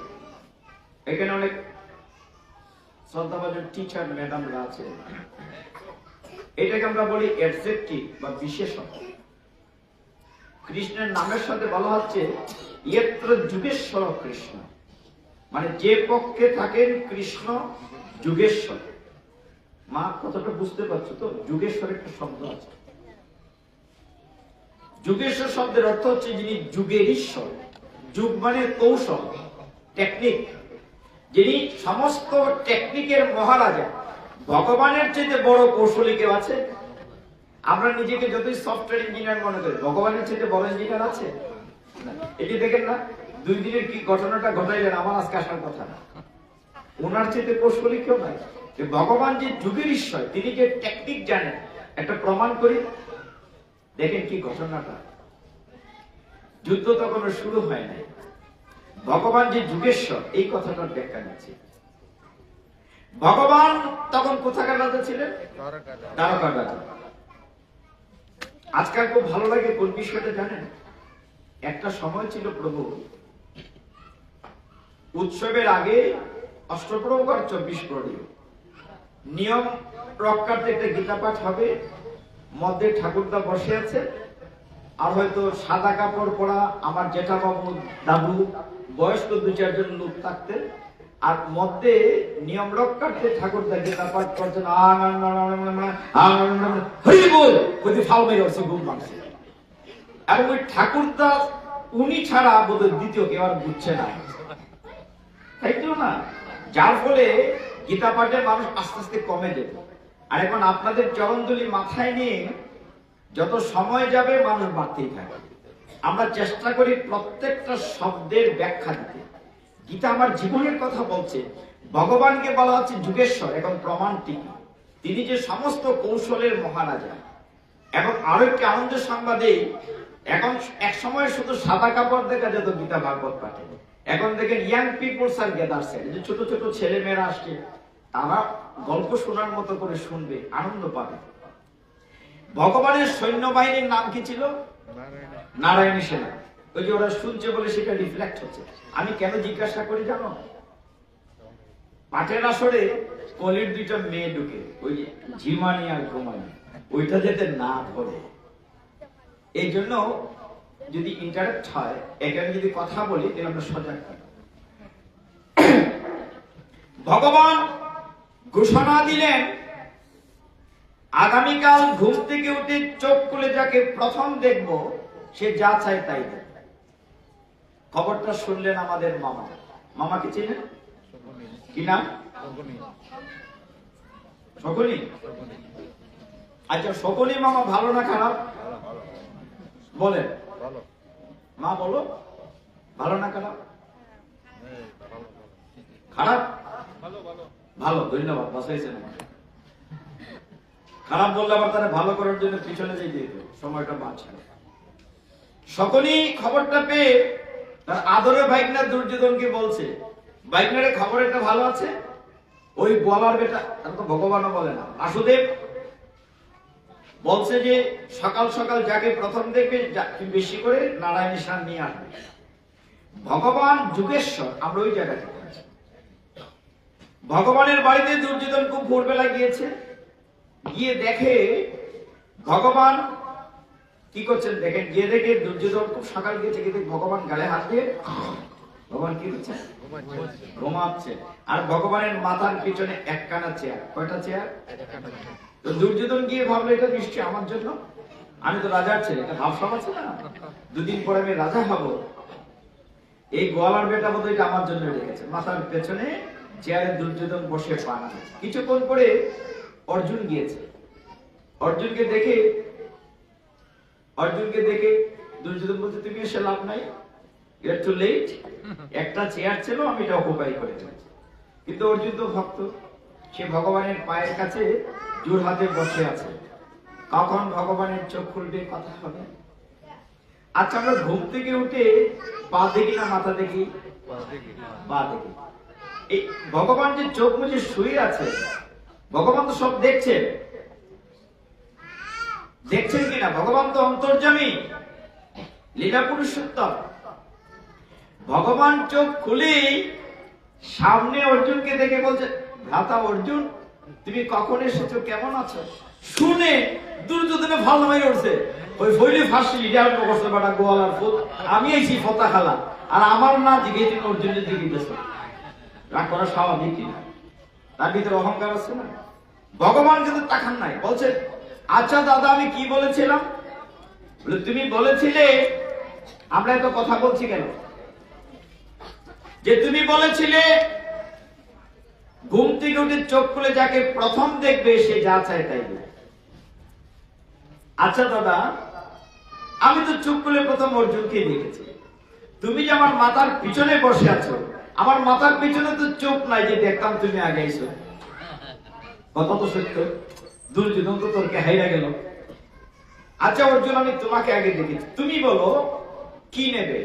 এখানে অনেক শ্রদ্ধাভাজন টিচার ম্যাডামরা আছে, এটাকে আমরা বলি অ্যাডজেক্টিভ বা বিশেষণ। কৃষ্ণের নামের সাথে বলা হচ্ছে ইয়ত্র যুগেশ্বর কৃষ্ণ, মানে যে পক্ষে থাকেন কৃষ্ণ যুগেশ্বর। মা কথাটা বুঝতে পারছো তো? যুগেশ্বর একটা শব্দ আছে। যুগেশ্বর শব্দের অর্থ হচ্ছে যিনি যুগের ঈশ্বর। যুগ মানে কৌশল, টেকনিক, যিনি সমস্ত টেকনিকের মহারাজা। ভগবানের চেয়ে বড় কৌশলী কেউ আছে? আমরা নিজেকে যতই সফটওয়্যার ইঞ্জিনিয়ার মনে করি, ভগবানের চেয়ে বড় ইঞ্জিনিয়ার আছে? এটি দেখেন না, 2 দিনের কি ঘটনাটা ঘটাইলেন, আমার আজকে আসার কথা না। ওনার চেয়ে কৌশলী কেউ নাই। ভগবান যে যুগের ঈশ্বর, তিনি যে টেকনিক জানেন, একটা প্রমাণ করি। দেখেন কি ঘটনাটা, যুদ্ধ তখন শুরু হয় নাই, ভগবান যে যুগেশ্বর এই কথাটার ব্যাখ্যা নিচ্ছে। ভগবান তখন কোথাকার রাজা ছিলেন? দ্বারকার রাজা। আজকাল খুব ভালো লাগে কোন বিষয়টা জানেন? একটা সময় ছিল প্রভু উৎসবের আগে অষ্টপ্রহর 24 প্রহরী নিয়ম রক্ষার্থে একটা গীতা পাঠ হবে, মধ্যে ঠাকুরদা বসে আছে, আর হয়তো সাদা কাপড় পরা আমার জেঠাবাবু, দাদু, বয়স্ক 2-4 জন লোক থাকতেন, আর মধ্যে নিয়ম রক্ষার্থে ঠাকুরদা গীতা পাঠ করছেন। এবং ওই ঠাকুরদা উনি ছাড়া বোধহয় দ্বিতীয় কেউ আর বুঝছে না, তাই তো না? যার ফলে গীতা পাঠের মানুষ আস্তে আস্তে কমে যেত। আর এখন আপনাদের চরণধুলি মাথায় নিয়ে যত সময় যাবে মানুষ বাড়তেই থাকে। আমরা চেষ্টা করি প্রত্যেকটা শব্দের ব্যাখ্যা দিতে। গীতা আমার জীবনের কথা বলছে। ভগবানকে বলা হচ্ছে যুগেশ্বর, এখন প্রমাণটি তিনি যে সমস্ত কৌশলের মহারাজা। এবং আরো একটি আনন্দের সংবাদে, এখন এক সময় শুধু সাদা কাপড় দেখা যেত গীতা ভাগবত পাঠে, এখন দেখেন ইয়াং পিপলস আর গ্যাদারস, যে ছোট ছোট ছেলে মেয়েরা আসছে, তারা গল্প শোনার মতো করে শুনবে, আনন্দ পাবে। ভগবানের সৈন্যবাহিনীর নাম কি ছিল? নারায়ণী সেনা। ওই যে ওরা শুনছে বলে সেটা রিফ্লেক্ট হচ্ছে। আমি কেন জিজ্ঞাসা করি জানো? পাঠের আসরে কলির 2টা মেয়ে ঢুকে, ওই ঝিমানি আর ঘুমানি, ওইটা যাতে না ধরে, এই জন্য যদি ইন্টারাপ্ট হয়, এখানে যদি কথা বলি তাহলে আমরা সজাগ থাকি। ভগবান ঘোষণা দিলেন, আগামীকাল ঘুম থেকে উঠে চোখ খুলে যাকে প্রথম দেখব সে যা চায় তাই দেবে। খবরটা শুনলেন আমাদের মামা। মামাকে চিনেন? কি নাম? শকুনি। আচ্ছা, শকুনি মামা ভালো না খারাপ বলেন? মা বলো, ভালো না খারাপ? খারাপ? ভালো, ধন্যবাদ, বাসাইছেন। খারাপ বললে আবার তারা ভালো করার জন্য পিছনে যেতে দিত, সময়টা বাঁচে। শকুনি খবরটা পেয়ে তার আদরের ভাইগনা দুর্যোধনকে বলছে, ভাইগনারে খবর একটা ভালো আছে, ওই বলার বেটা, তার তো ভগবানও বলে না, বাসুদেব বলছে যে সকাল সকাল যাকে প্রথম দেখবে বেশি করে নারায়ণী সান নিয়ে আসবে। ভগবান যুগেশ্বর, আমরা ওই জায়গাতে আছি। ভগবানের বাড়িতে দুর্যোধন খুব ভোরবেলা গিয়েছে, গিয়ে দেখে ভগবান কি করছেন। দেখেন, গিয়ে দেখে দুর্যোধন খুব সকাল গিয়েছে, কিন্তু ভগবান গালে হাত দিয়ে, ভগবান কি করছে? ঘুমাচ্ছে। আর ভগবানের মাথার পিছনে একখানা চেয়ার। কয়টা চেয়ার? তো দুর্যোধন গিয়ে ভাবলো এটা নিশ্চয়ই আমার জন্য, আমি তো রাজার ছেলে, এটা ভাবসাব আছে না, 2 দিন পরে আমি রাজা হব, এই গোয়ালার বেটা বোধ এটা আমার জন্য রেখেছে। মাথার পেছনে চেয়ারে দুর্যোধন বসে পান। কিছুক্ষণ পরে অর্জুন গিয়েছে, অর্জুনকে দেখে দুর্যোধন বলছে, তুমি এসে লাভ নাই, ইউ টু লেট, একটা চেয়ার ছিল, আমি এটা অকুপাই করে ফেলেছি। কিন্তু অর্জুন তো ভক্ত, সে ভগবানের পায়ের কাছে জোর হাতে বসে আছে, কখন ভগবানের চোখ খুলবে, কথা হবে। আচ্ছা, আমরা ঘুম থেকে উঠে পা দেখি না মাথা দেখি? পা দেখি। এই ভগবান যে চোখ মুছে শুয়ে আছে, ভগবান তো সব দেখছেন, দেখছেন কিনা? ভগবান তো অন্তর্যামী, লীলা পুরুষোত্তম। ভগবান চোখ খুলে সামনে অর্জুনকে দেখে বলছে, ভ্রাতা অর্জুন, তুমি কখন এসেছো, কেমন আছো? শুনে দুর্যোধনে ভাল মাই উঠছে। ওই ফইলি ফাঁসি লিডার করছে বাটা গোয়ালার ফুট, আমি আইছি ফতা খালা, আর আমার না দিকে তুমি অর্জুনের দিকে গেছো। রাগ করা স্বাভাবিক কিনা? তার ভিতরে অহংকার আছে না? ভগবান কিন্তু তাকান নাই, বলছে আচ্ছা দাদা আমি কি বলেছিলাম? বলে তুমি বলেছিলে, আমরা এত কথা বলছি কেন, যে তুমি বলেছিলে ঘুম থেকে উঠে চোখ খুলে যাকে প্রথম দেখবে সে যা চায় তাই দেবে। আচ্ছা দাদা আমি তো চোখ খুলে প্রথম অর্জুনকে দেখেছি, তুমি যে আমার মাথার পিছনে বসে আছো, আমার মাথার পিছনে তো চোখ নাই যে দেখতাম তুমি আগে আইছো। কথা তো সত্য, দুর্যোধন তো তোরকে হাইরা গেল। আচ্ছা অর্জুন আমি তোমাকে আগে দেখেছি, তুমি বলো কি নেবে?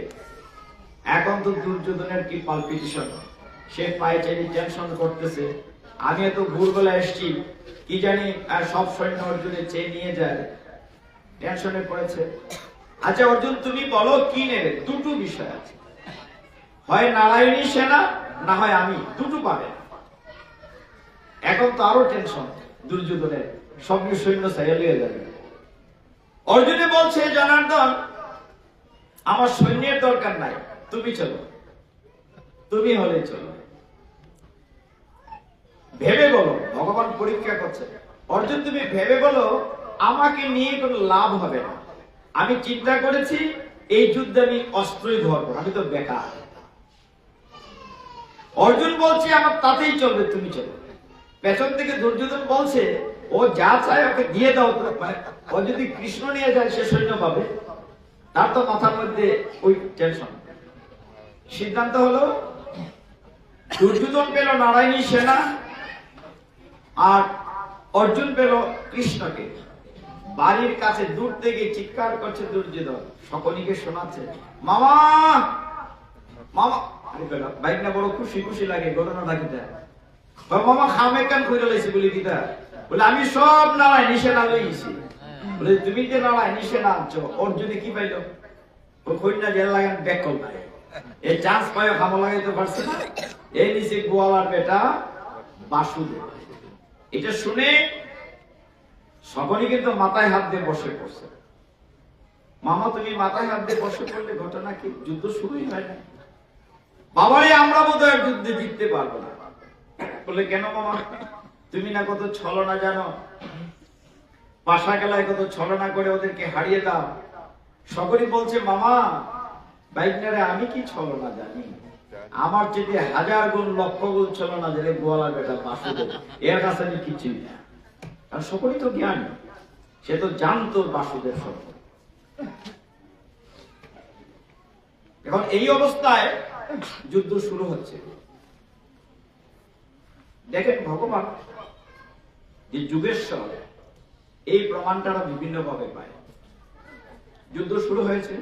এখন তো দুর্যোধনের কি পালপিটেশন, সে পায়ে চাইলে টেনশন করতেছে, আমি এত ভোরবেলা এসছি, কি জানি সব সৈন্য অর্জুনের চেয়ে নিয়ে যায়, টেনশনে পড়েছে। আচ্ছা অর্জুন তুমি বলো কি নেবে? দুটো বিষয় আছে, হয় নারায়ণী সেনা না হয় আমি, দুটো পাবে। এখন তো আরো টেনশন দুর্যোধনের, সব সৈন্য ছাইয়া লিয়ে যাবে। অর্জুনে বলছে জনার্দন আমার সৈন্যের দরকার নাই, তুমি চলো, তুমি হলে চলো। ভেবে বলো, ভগবান পরীক্ষা করছে। অর্জুন তুমি ভেবে বলো, আমাকে নিয়ে কোনো লাভ হবে না। আমি চিন্তা করেছি এই যুদ্ধে আমি অস্ত্রই ধরবো, আমি তো বেকার। অর্জুন বলছে আমার তাতেই চলবে, তুমি চলো। পেছন থেকে দুর্যোধন বলছে ও যা চায় ওকে দিয়ে দাও, ও যদি কৃষ্ণ নিয়ে যায় সে সৈন্য পাবে। তার তো মাথার মধ্যে ওই টেনশন। সিদ্ধান্ত হলো দুর্যোধন পেল নারায়ণী সেনা আর অর্জুন পেল কৃষ্ণকে। বাড়ির কাছে দূর থেকে চিৎকার করছে দুর্যোধন, সকলকে শোনাচ্ছে মামা মামা। বাইক না বড় খুশি খুশি লাগে, ঘটনাটা কিটা মামা খামে কান করে লাইছি বলি কিটা? বলে আমি সব নারায়ণী সেনা লইছি। বলে তুমি যে নারায়ণী সেনা আনছো, অর্জুনে কি পাইলো? ও কন্যা জেল লাগান ব্যাক কল নাই, এই চান্স পায় খামো লাগাইতে পারছে না। এই নিচে গোয়ালার বেটা বাসুদেব। এটা শুনে সকলেই কিন্তু মাথায় হাত দিয়ে বসে পড়ছে। মামা তুমি মাথায় হাত দিয়ে বসে পড়লে ঘটনা কি? যুদ্ধ শুরুই হয় না। বাবারে আমরা বোধহয় যুদ্ধে জিততে পারবো না। বলে কেন মামা? তুমি না কত ছলনা জানো, পাশা খেলায় কত ছলনা করে ওদেরকে হারিয়ে দাও। সকলেই বলছে মামা বাইকনারে আমি কি ছলনা জানি, আমার চেয়ে 1000 গুণ 1,00,000 গুণ ছলনা জানে গোয়ালার বেটা বাসুদেব, এর কাছে আমি কিছুই না। আর সকলেই তো জ্ঞানী, সে তো জানতো বাসুদেব সব। এখন এই অবস্থায় যুদ্ধ শুরু হচ্ছে। দেখেন ভগবান যে যুগেশ্বর, এই প্রমাণটা বিভিন্ন ভাবে পায়। যুদ্ধ শুরু হয়েছে,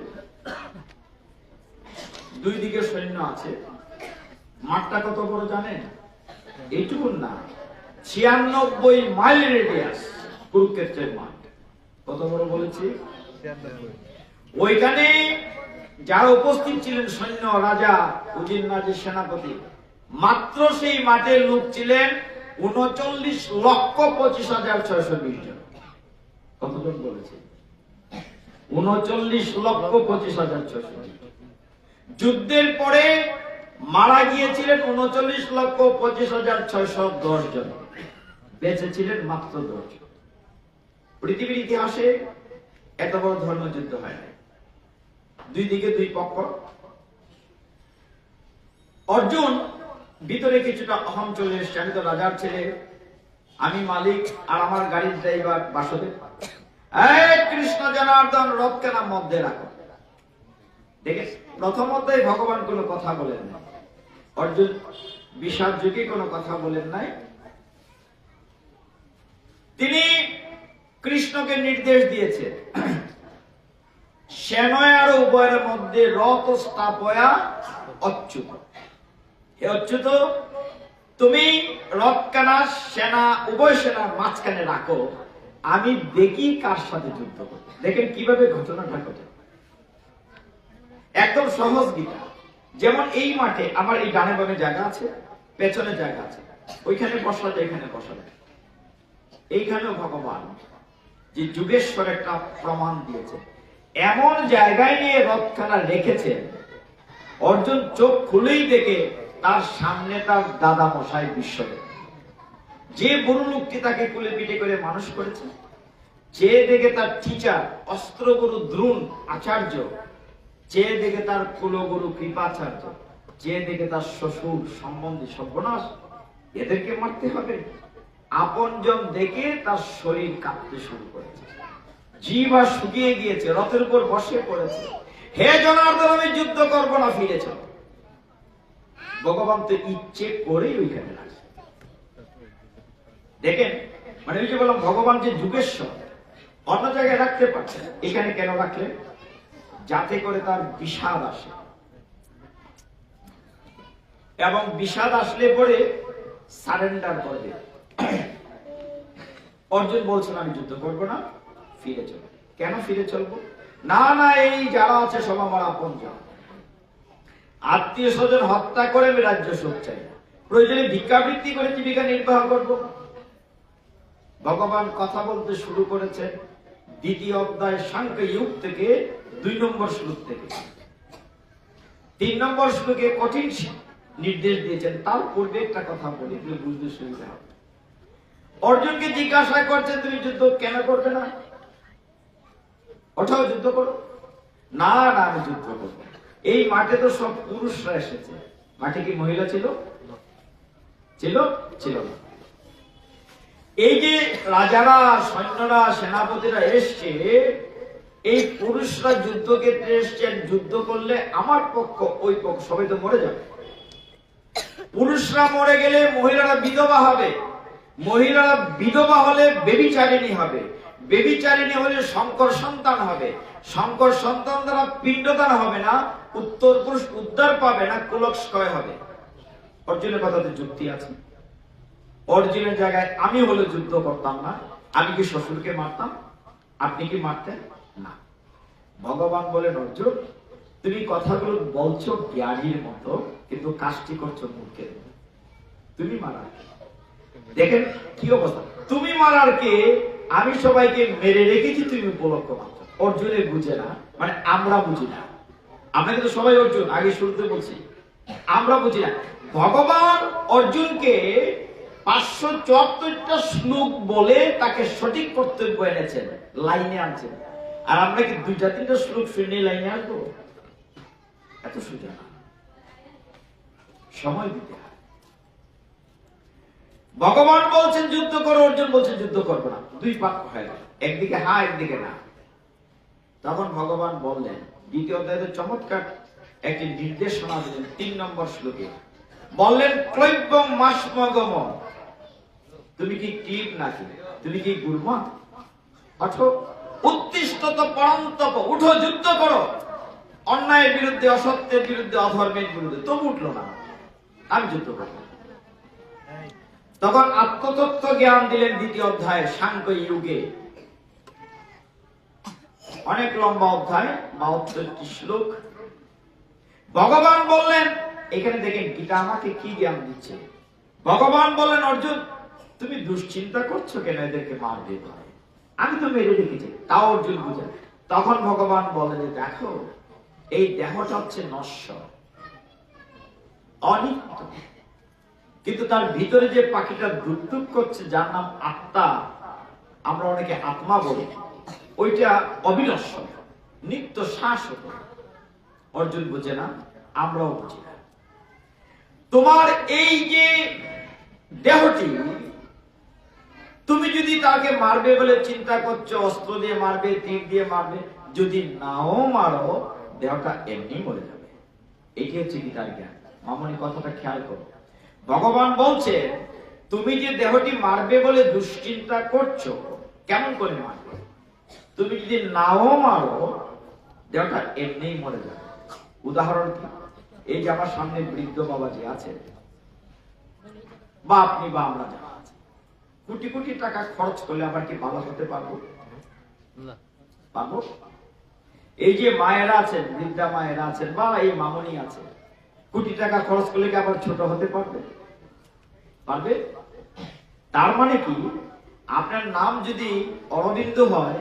দুই দিকে সৈন্য আছে। মাঠটা কত বড় জানেন? এইটুকু না, 96 মাইল রেডিয়াস কুরুক্ষেত্রের মাঠ। কত বড় বলেছি? ওইখানে যারা উপস্থিত ছিলেন সৈন্য, রাজা, উজির নাজির, সেনাপতি, মাত্র সেই মাঠে লোক ছিলেন 39,25,620 জন। কতজন বলেছে? 39,25,620। যুদ্ধের পরে মারা গিয়েছিলেন 39,25,610 জন, বেঁচে ছিলেন মাত্র 10 জন। পৃথিবীর ইতিহাসে এত বড় ধর্মযুদ্ধ হয় না। দুই দিকে দুই পক্ষ। অর্জুন ভিতরে কিছুটা অহম চলে এসছে, আমি তো রাজার ছেলে, আমি মালিক, আর আমার গাড়ির ড্রাইভার বাসুদেব। কৃষ্ণ জনার্দন রথ কেনা মধ্যে রাখো। দেখে প্রথমতই ভগবান কোনো কথা বলেন না, অর্জুন বিষাদ যুগে কোনো কথা বলেন নাই। তিনি কৃষ্ণকে নির্দেশ দিয়েছে সেনয় আর উভয়ের মধ্যে রথ স্থাপয়া অচ্যুত। হে অচ্যুত, তুমি রথখানা সেনা উভয় সেনার মাঝখানে রাখো, আমি দেখি কার সাথে যুদ্ধ করতে। দেখেন কিভাবে ঘটনাটা ঘটে, একদম সহজ গীতা। যেমন এই মাঠে আমার এই ডানে বামে জায়গা আছে, পেছনে জায়গা আছে, ওইখানে বসা যায়, এখানে বসা যায়। এইখানেও ভগবান যে যুগেশ্বর একটা প্রমাণ দিয়েছে, এমন জায়গায় নিয়ে রথখানা রেখেছেন অর্জুন চোখ খুলেই দেখে তার সামনে তার দাদা মশাই বিশ্বদেব, যে বুড়ো লোকটি তাকে কুলে পিঠে করে মানুষ করেছে, যে দেখে তার টিচার অস্ত্রগুরু দ্রোণ আচার্য, যে দেখে তার কুলগুরু কৃপাচার্য, যে দেখে তার শ্বশুর সম্বন্ধী সর্বনাশ, এদেরকে মারতে হবে। আপনজন দেখে তার শরীর কাঁপতে শুরু করেছে, জিহ্বা শুকিয়ে গিয়েছে, রথের উপর বসে পড়েছে। হে জনার্দন, আমি যুদ্ধ করবো না, ফিরে চল। ভগবান তো ইচ্ছে করেই ওইখানে রাখে। দেখেন, মানে ওই যে বললাম ভগবান যে যুগেশ্বর, অন্য জায়গায় রাখতে পারছে, এখানে কেন রাখলেন? যাতে করে তার বিষাদ আসে, এবং বিষাদ আসলে পরে সারেন্ডার করবে। অর্জুন বলছেন আমি যুদ্ধ করবো না, ফিরে চলবো। কেন ফিরে চলবো? না না, এই যারা আছে সব আমার আপনজন, আত্মীয় স্বজন হত্যা করে আমি রাজ্য সুখ চাই না, প্রয়োজনে ভিক্ষাবৃত্তি করে জীবিকা নির্বাহ করব। ভগবান কথা বলতে শুরু করেছে দ্বিতীয় অধ্যায় সাংখ্য যুগ থেকে 2 নম্বর শ্লোক থেকে। 3 নম্বর শ্লোকে কঠিন নির্দেশ দিয়েছেন, তার পূর্বে একটা কথা বলি, তুমি বুঝতে সুবিধা হবে। অর্জুনকে জিজ্ঞাসা করছেন তুমি যুদ্ধ কেন করবে না? ওঠাও, যুদ্ধ করো। না না, আমি যুদ্ধ করবো। এই মাঠে তো সব পুরুষরা এসেছে, মাঠে কি মহিলা ছিল? ছিল ছিল না। এই যে রাজারা, সৈন্যরা, সেনাপতিরা এসছে, এই পুরুষরা যুদ্ধক্ষেত্রে এসছেন, যুদ্ধ করলে আমার পক্ষ ওই পক্ষ সবাই তো মরে যাবে। পুরুষরা মরে গেলে মহিলারা বিধবা হবে, মহিলারা বিধবা হলে বেবিচারিণী হবে, বেবিচারিণী হলে শঙ্কর সন্তান হবে, শঙ্কর সন্তান দ্বারা পিণ্ডদান হবে না, উত্তর পুরুষ উদ্ধার পাবে না, কুলক্ষয় হবে। অর্জুনের কথাতে যুক্তি আছে। অর্জুনের জায়গায় আমি হলে যুদ্ধ করতাম না। আমি কি শ্বশুরকে মারতাম? আপনি কি মারতেন না? ভগবান বলেন অর্জুন, তুমি কথাগুলো বলছো জ্ঞানীর মতো, কিন্তু কাজটি করছো মূর্খের মতো। তুমি মারার কে? দেখেন কি অবস্থা, তুমি মারার কে? আমি সবাইকে মেরে রেখেছি, তুমি উপলক্ষ মাত্র। অর্জুনে বুঝে না, মানে আমরা বুঝি না। আমরা কিন্তু সবাই অর্জুন, আগে শুরুতে বলছি, আমরা বুঝি না। ভগবান অর্জুনকে 574টা শ্লোক বলে তাকে সঠিক কর্তব্য এনেছেন, লাইনে আনছেন। আর আমরা কি 2-3টা শ্লোক শুনে লাইনে আসবো? এত সোজা না, সময় দিতে হয়। ভগবান বলছেন যুদ্ধ করো, অর্জুন বলছেন যুদ্ধ করবো না, 2 পাক হয়ে গেল, একদিকে হা একদিকে না। তখন ভগবান বললেন, দ্বিতীয় অধ্যায়ে চমৎকার একটি নির্দেশনা দিলেন 3 নম্বর শ্লোকে, বললেন ক্লৈব্যং মাসমগম, তুমি কি ক্লীব নাকি? তুমি কি গুরমা? ওঠো, উত্তিষ্ঠত পরন্তপ, উঠো, যুদ্ধ করো, অন্যায়ের বিরুদ্ধে, অসত্যের বিরুদ্ধে, অধর্মের বিরুদ্ধে। তবু উঠলো না, আমি যুদ্ধ করব। তখন আত্মতত্ত্ব জ্ঞান দিলেন দ্বিতীয় অধ্যায় সাংখ্য যুগে, অনেক লম্বা অধ্যায়, 72টি শ্লোক। ভগবান বললেন, এখানে দেখেন গীতা আমাকে কি জ্ঞান দিচ্ছে। ভগবান বললেন অর্জুন, তুমি দুশ্চিন্তা করছো কেন? এদেরকে মারবে ভাই, আমি তো মেরে রেখেছি। তাও অর্জুন বুঝে। তখন ভগবান বলে যে দেখো, এই দেহটা হচ্ছে নশ্বর, অনিত্য, কিন্তু তার ভিতরে যে পাখিটা দুঃখ করছে, যার নাম আত্মা, আমরা অনেকে আত্মা বলি, ওইটা অবিনশ্বর, নিত্য শাশ্বত। অর্জুন বুঝে না, আমরাও বুঝি না। তোমার এই যে দেহটি, তুমি যদি তাকে মারবে বলে চিন্তা করছো, অস্ত্র দিয়ে মারবে, তীর দিয়ে মারবে, যদি নাও মারো, দেহটা এমনি মরে যাবে। এটি হচ্ছে গীতার জ্ঞান। মামনি কথাটা খেয়াল করো। ভগবান বলছে, তুমি যে দেহটি মারবে বলে দুশ্চিন্তা করছো, কেমন করে মারবে? তুমি যদি নাও মারো, দেহটা এমনি মরে যাবে। উদাহরণ কি? এই যে আমার সামনে বৃদ্ধ বাবাজি আছে, বা আপনি বা আমরা যারা আছে, কোটি কোটি টাকা খরচ করলে আবার কি ভালো হতে পারবো? পারবো? এই যে মায়েরা আছেন, বৃদ্ধা মায়েরা আছেন, বা এই মামনি আছে, কোটি টাকা খরচ করলে কি আবার ছোট হতে পারবে? পারবে? তার মানে কি, আপনার নাম যদি অরবিন্দ হয়,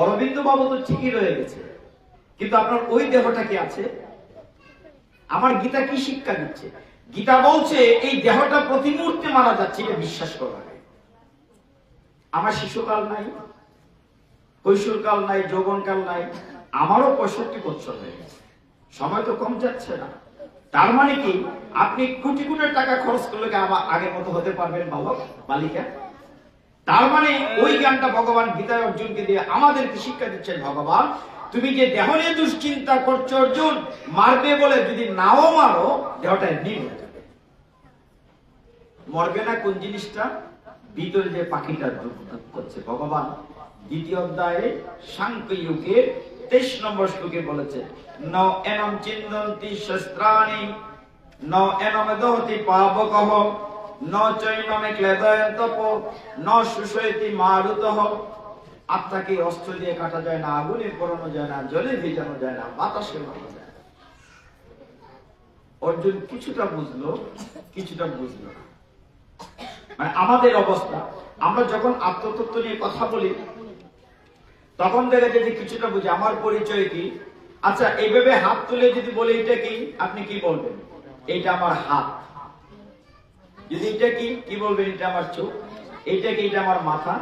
অরবিন্দ বাবু তো ঠিকই রয়ে গেছে, কিন্তু আপনার ওই দেহটা কি আছে? আমার গীতা কি শিক্ষা দিচ্ছে? গীতা বলছে এই দেহটা প্রতি মুহূর্তে মারা যাচ্ছে, এটা বিশ্বাস করা যায়। আমার শিশুকাল নাই, কৈশোরকাল নাই, যৌবনকাল নাই, আমারও 65 বছর হয়ে গেছে, সময় তো কম যাচ্ছে না। তার মানে কি আপনি কোটি কোটি টাকা খরচ করলে কি আবার আগের মতো হতে পারবেন বালক বালিকা? তার মানে ওই জ্ঞানটা ভগবান গীতায় অর্জুনকে দিয়ে আমাদেরকে শিক্ষা দিচ্ছেন, ভগবান তুমি যে দেহ নিয়ে দুশ্চিন্তা করছো অর্জুন, মারবে বলে যদি নাও মারো দেহটা এমনি হয়ে যাবে। মরবে না কোন জিনিসটা? ভিতরে যে পাখিটা দুঃখ করছে। ভগবান দ্বিতীয় অধ্যায়ে সাংখ্য যুগের 23 নম্বর শ্লোকে বলেছে, ন এনম চিন্তন্তি শস্ত্রাণি ন এনম দহতি পাবকঃ ন চৈনমে ক্লেদয়ন্তপ ন শুষয়তি মারুতঃ। আত্মাকে অস্ত্র দিয়ে কাটা যায় না, আগুনে পোড়ানো যায় না, জলে ভিজানো যায় না, বাতাসে মারা যায় না। অর্জুন কিছুটা বুঝলো, কিছুটা বুঝলো না। মানে আমাদের অবস্থা, আমরা যখন আত্মতত্ত্ব নিয়ে কথা বলি তখন দেখা যায় যে কিছুটা বুঝি। আমার পরিচয় কি? আচ্ছা, এইভাবে হাত তুলে যদি বলে এটা কি, আপনি কি বলবেন? এইটা আমার হাত। যদি এটা কি, কি বলবেন? এটা আমার চোখ। এইটা কি? এটা আমার মাথা।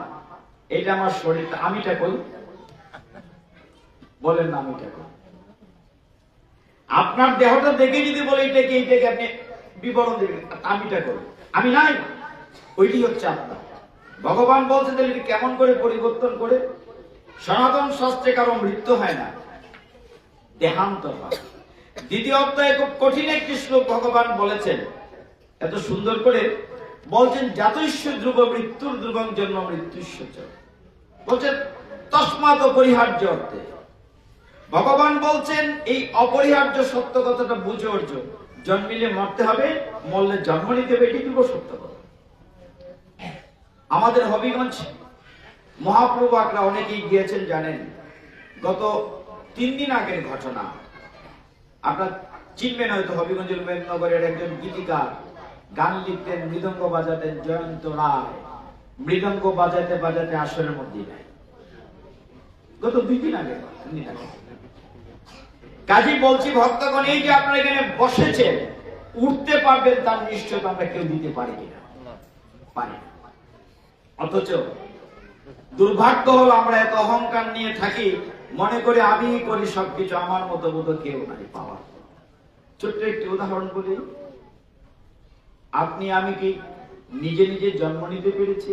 এটা আমার শরীর। আমিটা কই? বলেন না আমিটা কই। আপনার দেহটা দেখে যদি বলে এটা কি, এইটাকে আপনি বিবরণ দেবেন, আমিটা কই? আমি নাই। ওইটি হচ্ছে আত্মা। ভগবান বলছে তাহলে কেমন করে পরিবর্তন করে? সনাতন শাস্ত্রে কারো মৃত্যু হয় না, দেহান্ত হয়। দ্বিতীয় অধ্যায়ে খুব কঠিন একটি শ্লোক ভগবান বলেছেন, এত সুন্দর করে বলছেন, জাতৈষ্য ধ্রুব মৃত্যুর ধ্রুবং জন্ম মৃত্যুস্য চ। বলছেন তস্মাৎ অপরিহার্য অর্থে। ভগবান বলছেন এই অপরিহার্য সত্য কথাটা বুঝে অর্জুন, জন্মিলে মরতে হবে, মরলে জন্ম নিতে হবে, এটি ধ্রুব সত্য কথা। আমাদের হবিগঞ্জ মহাপ্রভু আকরা অনেকেই গিয়েছেন জানেন। গত 3 দিন আগের ঘটনা আপনার চিনবেন হয়তো। হবিগঞ্জের মেদিনীনগরের একজন গীতিকার, গান লিখতেন, মৃদঙ্গ বাজাতেন, জয়ন্ত রায় মৃদঙ্গ বাজাতে বাজাতে আসরের মধ্যে নাই। গত 2 দিন আগে, 3 দিন আগে। কাজী বলছি ভক্তগণ, এই যে আপনারা এখানে বসেছেন, উঠতে পারবেন তার নিশ্চয়তা আমরা কেউ দিতে পারি কিনা? পারি না। অথচ দুর্ভাগ্য হলো আমরা এত অহংকার নিয়ে থাকি, মনে করে আমি করি সবকিছু, আমার মতো বোধ কেউ নাই পাওয়ার। ছোট্ট একটি উদাহরণ বলি, আপনি আমি কি নিজে নিজে জন্ম নিতে পেরেছি?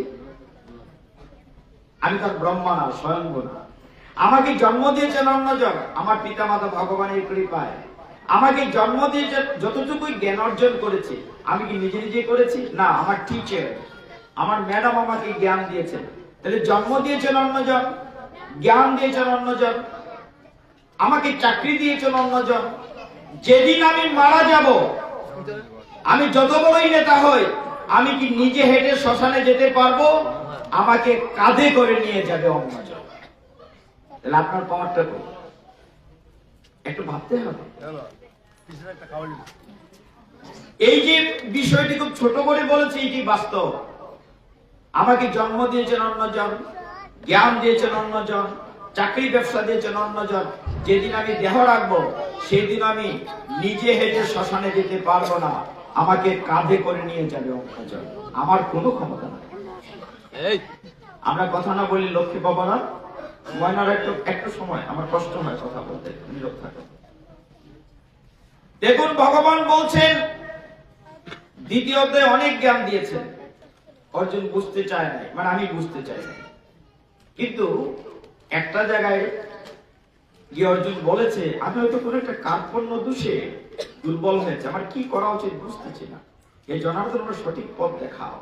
আমি তার ব্রহ্মা না, স্বয়ংভূ না। আমাকে জন্ম দিয়েছেন অন্যজন, আমার পিতা মাতা ভগবানের কৃপায়। আমাকে জন্ম দিয়েছে, যতটুকু জ্ঞান অর্জন করেছি আমি কি নিজে নিজে করেছি? না, আমার টিচার, আমার ম্যাডাম আমাকে জ্ঞান দিয়েছেন। তাহলে জন্ম দিয়েছেন অন্যজন, জ্ঞান দিয়েছেন অন্যজন, আমাকে চাকরি দিয়েছেন অন্যজন। যেদিন আমি মারা যাব, আমি যত বড়ই নেতা হই, আমি কি নিজে হেঁটে শ্মশানে যেতে পারবো? আমাকে কাঁধে করে নিয়ে যাবে অন্যজন। তাহলে আপনার পাওয়ারটা কই? একটু ভাবতে হবে। এই যে বিষয়টি খুব ছোট করে বলেছে, এটি বাস্তব। আমাকে জন্ম দিয়েছেন অন্যজন, জ্ঞান দিয়েছেন অন্যজন, চাকরি ব্যবসা দিয়েছেন অন্যজন। যেদিন আমি দেহ রাখবো সেদিন আমি নিজে হেঁটে শ্মশানে যেতে পারবো না, আমাকে কাঁধে করে নিয়ে যাবে অন্যজন। আমার কোনো ক্ষমতা নাই। আমরা কথা না বলি লক্ষ্মী বাবারা, ময়নার একটু সময় আমার কষ্ট হয় কথা বলতে, নীরব থাকো। দেখুন ভগবান বলছেন দ্বিতীয় অধ্যায়ে অনেক জ্ঞান দিয়েছেন, অর্জুন বুঝতে চায় নাই, মানে আমি বুঝতে চাই নাই। কিন্তু একটা জায়গায় গিয়ে অর্জুন বলেছে, আমি হয়তো কোনো একটা কার্পণ্য দোষে দুর্বল হয়েছে, আমার কি করা উচিত বুঝতেছি না, এই জনার্দন সঠিক পথ দেখাও।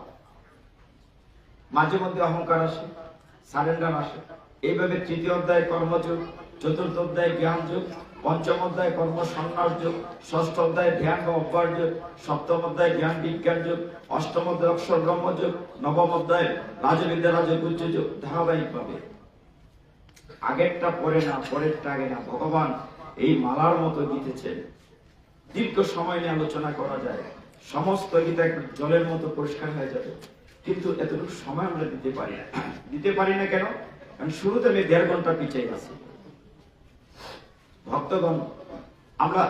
মাঝে মধ্যে অহংকার আসে, সারেন্ডার আসে। এইভাবে তৃতীয় অধ্যায় কর্মযোগ, চতুর্থ অধ্যায় জ্ঞান যোগ, পঞ্চম অধ্যায় কর্ম সন্ন্যাস যোগ, ষষ্ঠ অধ্যায় ধ্যান বা অভ্যাস যোগ, সপ্তম অধ্যায় জ্ঞান বিজ্ঞান যোগ, অষ্টম অধ্যায় অক্ষর ব্রহ্ম যোগ, নবম অধ্যায় রাজবিদ্যা রাজগুচ্ছ যোগ। ধারাবাহিক ভাবে আগেরটা পরে না, পরেরটা আগে না। ভগবান এই মালার মতো দিতেছেন, দীর্ঘ সময় নিয়ে আলোচনা করা যায়, সমস্ত গীতা একটু জলের মতো পরিষ্কার হয়ে যাবে। কিন্তু এতটুকু সময় আমরা দিতে পারি না। দিতে পারি না কেন? কারণ শুরুতে আমি 1.5 ঘন্টা পিছিয়ে গেছি। ভক্তগণ, আমরা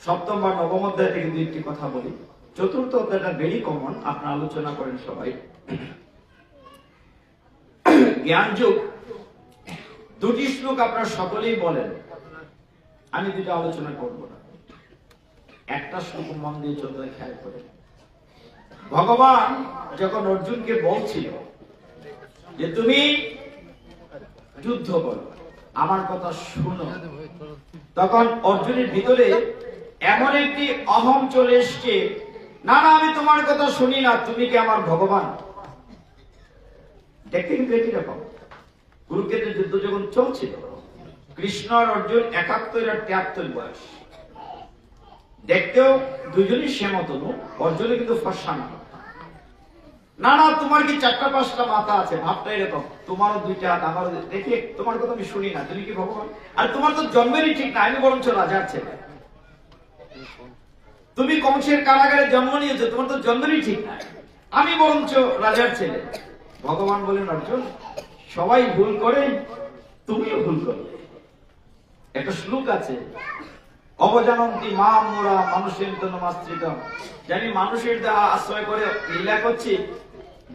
সপ্তম বা নবম অধ্যায় থেকে 2টি কথা বলি। চতুর্থ অধ্যায়টা ভেরি কমন, আপনারা আলোচনা করেন সবাই। জ্ঞান যুগ 2টি শ্লোক আপনারা সকলেই বলেন, আমি 2টা আলোচনা করব না। একটা শ্লোক মন দিয়ে চলতে খেয়াল করে। ভগবান যখন অর্জুনকে বলছিল যে তুমি যুদ্ধ করো, আমার কথা শুনো, তখন অর্জুনের ভিতরে এমন একটি অহং চলে এসছে, না না আমি তোমার কথা শুনি না, তুমি কি আমার ভগবান? দেখতে কিন্তু একই রকম। কুরুক্ষেত্রের যুদ্ধ যখন চলছিল, কৃষ্ণ আর অর্জুন 71 আর 73 বয়স, দেখতেও দুজনই সেমতনু। অর্জুনে কিন্তু ফর্সা না। না না তোমার কি 4টা-5টা মাথা আছে, ভাবটা এরকম, তোমারও 2টা হাত, আমারও। দেখি তোমার কথা আমি শুনি না, তুমি কি ভগবান? আর তোমার তো জন্মেরই ঠিক না, আমি বরঞ্চ রাজার ছেলে। তুমি কংসের কারাগারে জন্ম নিয়েছো, তোমার তো জন্মেরই ঠিক না, আমি বরঞ্চ রাজার ছেলে। ভগবান বলেন, অর্জুন সবাই ভুল করে, তুমিও ভুল করলে। একটা শ্লোক আছে, অবজানন্তি মাম মোরা মানুষের তনুমাশ্রিতম, যে আমি মানুষের দেহা আশ্রয় করে লীলা করছি,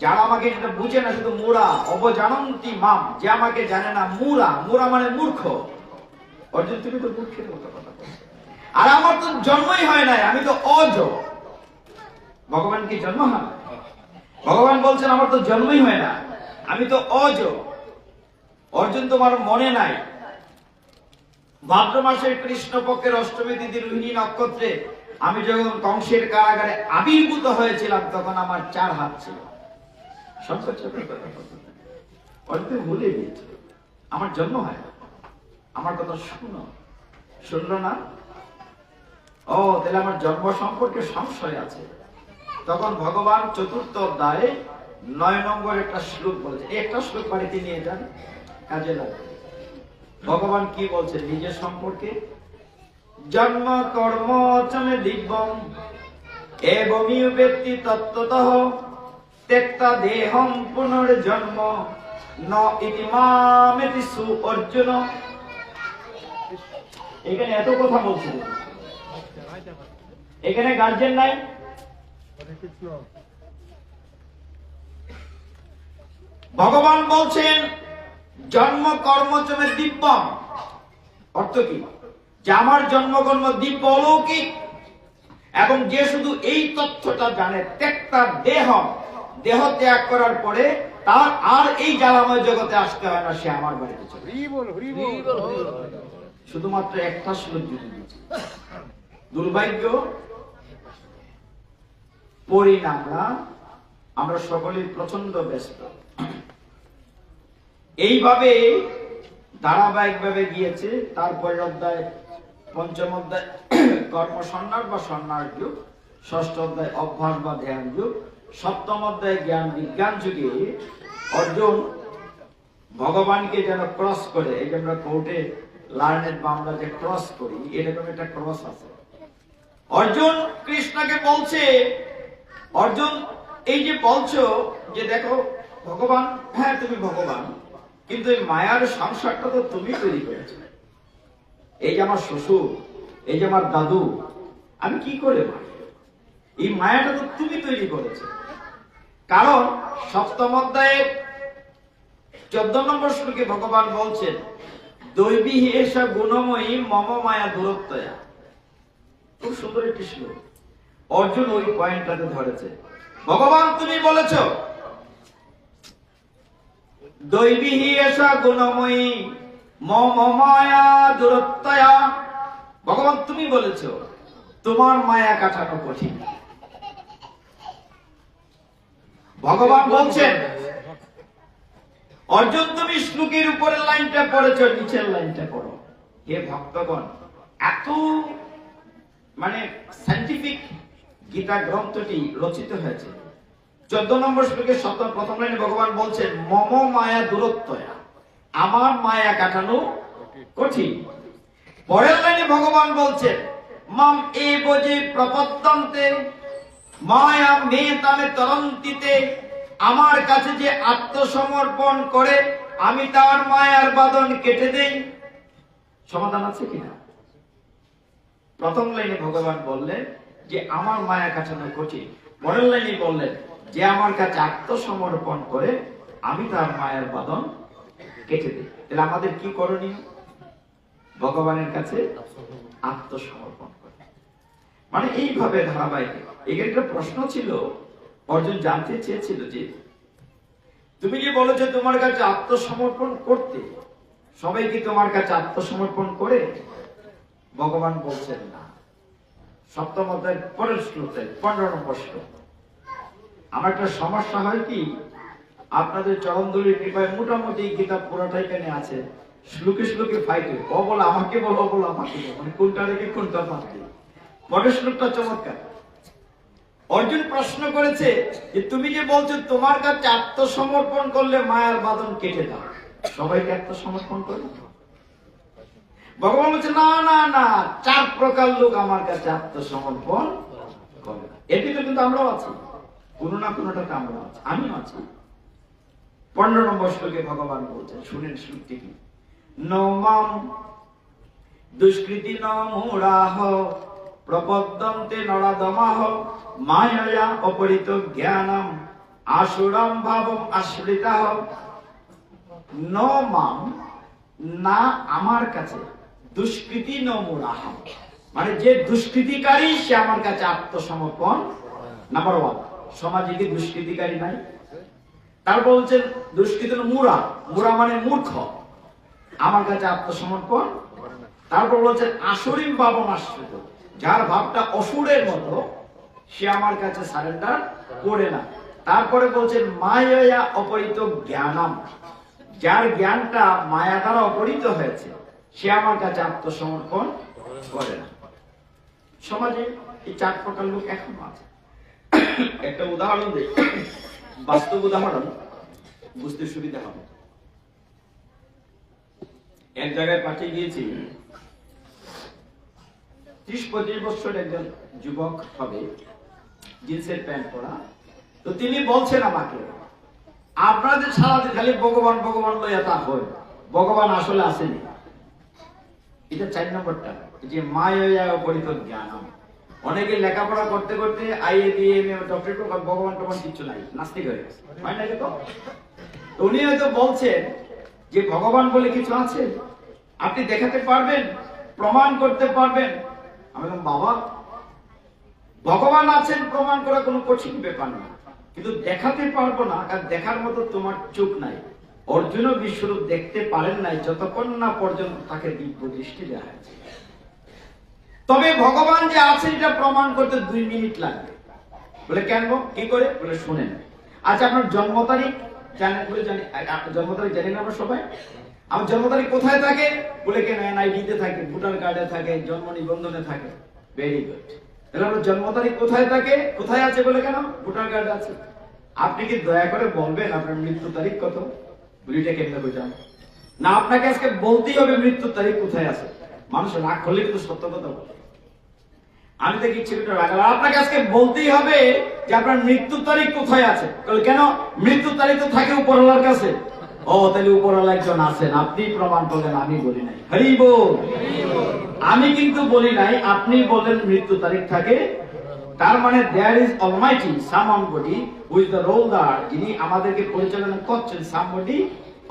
যারা আমাকে এটা বুঝে না শুধু মোরা, অবজানন্তি মাম, যে আমাকে জানে না, মুরা, মুরা মানে মূর্খ। অর্জুন তুমি তো মূর্খের মতো কথা বলছো, আর আমার তো জন্মই হয় নাই, আমি তো অজ। ভগবান কি জন্ম হয়? ভগবান বলছেন আমার তো জন্মই হয় না, আমি তো অজ। অর্জুন তোমার মনে নাই, ভাদ্র মাসের কৃষ্ণপক্ষের অষ্টমী তিথি রোহিণী নক্ষত্রে আমি যখন কংসের কারাগারে আবির্ভূত হয়েছিলাম, তখন আমার 4 হাত ছিল। অর্জুন ভুলে গিয়েছিল, আমার জন্ম হয় না, আমার কথা শুনো। শুনলো না? ও তাহলে আমার জন্ম সম্পর্কে সংশয় আছে। তখন ভগবান 4র্থ অধ্যায়ে 9 নম্বর একটা শ্লোক বলেছে। একটা শ্লোক বাড়িতে নিয়ে যান, কাজে লাগবে। ভগবান কি বলছে নিজের সম্পর্কে? জন্ম কর্ম চমে দিব্যম এবমিউ ব্যক্তি তত্ত্বতঃ ত্যক্তা দেহম পুনর্জন্ম ন ইতি মামেতি সু অর্জুন। এখানে এত কথা বলছে, এখানে গার্জেন নাই। ভগবান বলছেন জন্ম কর্ম চমে দিব্যম, অর্থ কি? যে আমার জন্মকর্ম দিব্য অলৌকিক, এবং যে শুধু এই তথ্যটা জানে, ত্যক্তা দেহ, দেহ ত্যাগ করার পরে তার আর এই জ্বালাময় জগতে আসতে হয় না, সে আমার বাড়িতে চলে। শুধুমাত্র একটা শ্লোক জুড়ে দিয়েছে। দুর্ভাগ্য পরিণাম না, আমরা সকলেই প্রচন্ড ব্যস্ত। এইভাবে ধারাবাহিকভাবে গিয়েছে। তারপরের অধ্যায়, 5ম অধ্যায় কর্ম সন্ন্যাস বা সন্ন্যাস যুগ, 6ষ্ঠ অধ্যায় অভ্যাস বা ধ্যান যুগ, 7ম অধ্যায় জ্ঞান বিজ্ঞান যুগে অর্জুন ভগবানকে যেন ক্রস করে। এই যে আমরা কোর্টে লার্নেড বা আমরা যে ক্রস করি, এরকম একটা ক্রস আছে। অর্জুন কৃষ্ণকে বলছে, অর্জুন এই যে বলছো যে দেখো ভগবান, হ্যাঁ তুমি ভগবান, কিন্তু এই মায়ার সংসারটা তো তুমি তৈরি করেছো। এই যে আমার শ্বশুর, এই যে আমার দাদু, আমি কি করে মানি? এই মায়াটা তো তুমি তৈরি করেছো। কারণ 7ম অধ্যায়ে 14 নম্বর শ্লোকে ভগবান বলছেন দৈবী এসা গুণময়ী মম মায়া দূরত্বয়া। খুব সুন্দর একটি শ্লোক। অর্জুন ওই পয়েন্টটাতে ধরেছে। ভগবান তুমি বলেছ দৈবী এসা গুণময়ী মম মায়া দূরত্বয়া। ভগবান তুমি বলেছ তোমার মায়া কাটানো কঠিন। ভগবান বলছেন অর্জুন তুমি শ্লোকের উপরের লাইনটা পড়েছ, নিচের লাইনটা পড়ো। হে ভক্তগণ, এত মানে সায়েন্টিফিক গীতা গ্রন্থটি রচিত হয়েছে। 14 নম্বর শ্লোকের প্রথম লাইনে ভগবান বলছেন মম মায়া দূরত্বয়া, আমার মায়া কাটানো কঠিন। পরের লাইনে ভগবান বলছেন মাম এব যে প্রপদ্যন্তে মায়া মেতানে তরন্তিতে, আমার কাছে যে আত্মসমর্পণ করে আমি তার মায়ার বাঁধন কেটে দেই। সমাধান আছে কিনা? প্রথম লাইনে ভগবান বললেন যে আমার মায়া কাটানো কঠিন। পরের লাইনে বললেন যে আমার কাছে আত্মসমর্পণ করে আমি তার মায়ার বাঁধন কেটে দিই। তাহলে আমাদের কি করণীয়? ভগবানের কাছে আত্মসমর্পণ করে, মানে এইভাবে ধারাবাহিক। এখানে একটা প্রশ্ন ছিল, অর্জুন জানতে চেয়েছিল যে তুমি যে বলো যে তোমার কাছে আত্মসমর্পণ করতে, সবাই কি তোমার কাছে আত্মসমর্পণ করে? ভগবান বলছেন না। সপ্তম অধ্যায় পরের শ্লোকে 15 নম্বর শ্লোক। আমার একটা সমস্যা হয় কি, আপনাদের চরণধুলির কৃপায় মোটামুটি গীতা পুরোটাই এখানে আছে, শ্লোকে শ্লোকে ফাইট হয়। ও বলে আমাকে বলো, ও বলো আমাকে বলো, মানে কোনটা রেখে কোনটা বাদ দিই। পরের শ্লোকটা চমৎকার। অর্জুন প্রশ্ন করেছে যে তুমি যে বলছো তোমার কাছে আত্মসমর্পণ করলে মায়ার বাঁধন কেটে দাও, সবাইকে আত্মসমর্পণ করে? ভগবান বলছে না না না, 4 প্রকার লোক আমার কাছে আত্মসমর্পণ করে না। এর ভিতরে কিন্তু আমরাও আছি, কোনো না কোনোটাতে আমরা আছি, আমিও আছি। 15 নম্বর শ্লোকে ভগবান বলছেন, শুনেন শ্লোকটি কি। নমাম দুষ্কৃতি নমূঢ়াঃ প্রপদ্যন্তে নরাধমাঃ মায়য়া অপরিত জ্ঞানম আসুরম ভাবম আশ্রিতাঃ। নমাম, না আমার কাছে, দুষ্কৃতি নমূঢ়াঃ, মানে যে দুষ্কৃতিকারী সে আমার কাছে আত্মসমর্পণ। নাম্বার 1, সমাজে কি দুষ্কৃতিকারী নাই? তারপর বলছেন দুষ্কৃতি মূঢ়া, মূঢ়া মানে মূর্খ, আমার কাছে আত্মসমর্পণ। তারপর বলছেন আসুরিম ভাবম আশ্রিত, যার ভাবটা অসুরের মতো সে আমার কাছে সারেন্ডার করে না। তারপরে বলছেন মায়া অপরিত জ্ঞানম, যার জ্ঞানটা মায়া দ্বারা অপরিত হয়েছে সে আমার কাছে আত্মসমর্পণ করে না। সমাজে এই 4 প্রকার লোক এখনো আছে। একটা উদাহরণ দিই, বাস্তব উদাহরণ, বুঝতে সুবিধা হবে। এক জায়গায় পাঠিয়ে গিয়েছি, 30-25 বছর একজন যুবক হবে, জিন্সের প্যান্ট পরা। তো তিনি বলছেন আমাকে, আপনাদের সারাদিন খালি ভগবান ভগবান লইয়া তা হয়, ভগবান আসলে আসেনি। এটা 4 নম্বরটা, যে মায়া অপরিত জ্ঞানম। অনেকে লেখাপড়া করতে করতে আইএ বিএ ডক্টরেট ভগবান টগবান কিছু নাই, নাস্তিক হয়ে গেছে, হয় না? তো উনি হয়তো বলছেন যে ভগবান বলে কিছু আছে, আপনি দেখাতে পারবেন, প্রমাণ করতে পারবেন? আমি বললাম বাবা, ভগবান আছেন প্রমাণ করা কোনো কঠিন ব্যাপার না, কিন্তু দেখাতে পারবো না, কারণ দেখার মতো তোমার চোখ নাই। অর্জুনও বিশ্বরূপ দেখতে পারেন নাই যতক্ষণ না পর্যন্ত তাকে দিব্য দৃষ্টি দেওয়া হয়েছে। তবে ভগবান যে আছেন এটা প্রমাণ করতে 2 মিনিট লাগবে। বলে কেন, কি করে? বলে শুনেন। আচ্ছা আপনার জন্ম তারিখ জানেন? বলে জানি। জন্ম তারিখ জানি না আমরা সবাই। আমার জন্ম তারিখ কোথায় থাকে? বলে কেন এনআইডি তে থাকে, ভোটার কার্ডে থাকে, জন্ম নিবন্ধনে থাকে। Very good. তাহলে আপনার জন্ম তারিখ কোথায় থাকে? কোথায় আছে? বলে কেন ভোটার কার্ডে আছে। আপনি কি দয়া করে বলবেন আপনার মৃত্যু তারিখ কত? বুড়িটা কেমনে বুঝান না, আপনাকে আজকে বলতেই হবে মৃত্যু তারিখ কোথায় আছে। মানুষ রাগ করলে কিন্তু সত্য কথা বলে। আমি তো ইচ্ছে করে রাখলাম, আপনাকে আজকে বলতেই হবে যে আপনার মৃত্যু তারিখ কোথায় আছে। কেন? মৃত্যু তারিখ তো থাকে উপরওয়ালার কাছে। ও তাহলে উপরওয়ালা একজন আছেন, আপনি প্রমাণ করলেন, আমি বলি নাই। হরি বল। আমি কিন্তু বলি নাই, আপনি বলেন মৃত্যু তারিখ থাকে। তার মানে there is almighty somebody who is the ruler, যিনি আমাদেরকে পরিচালনা করছেন, সামবডি।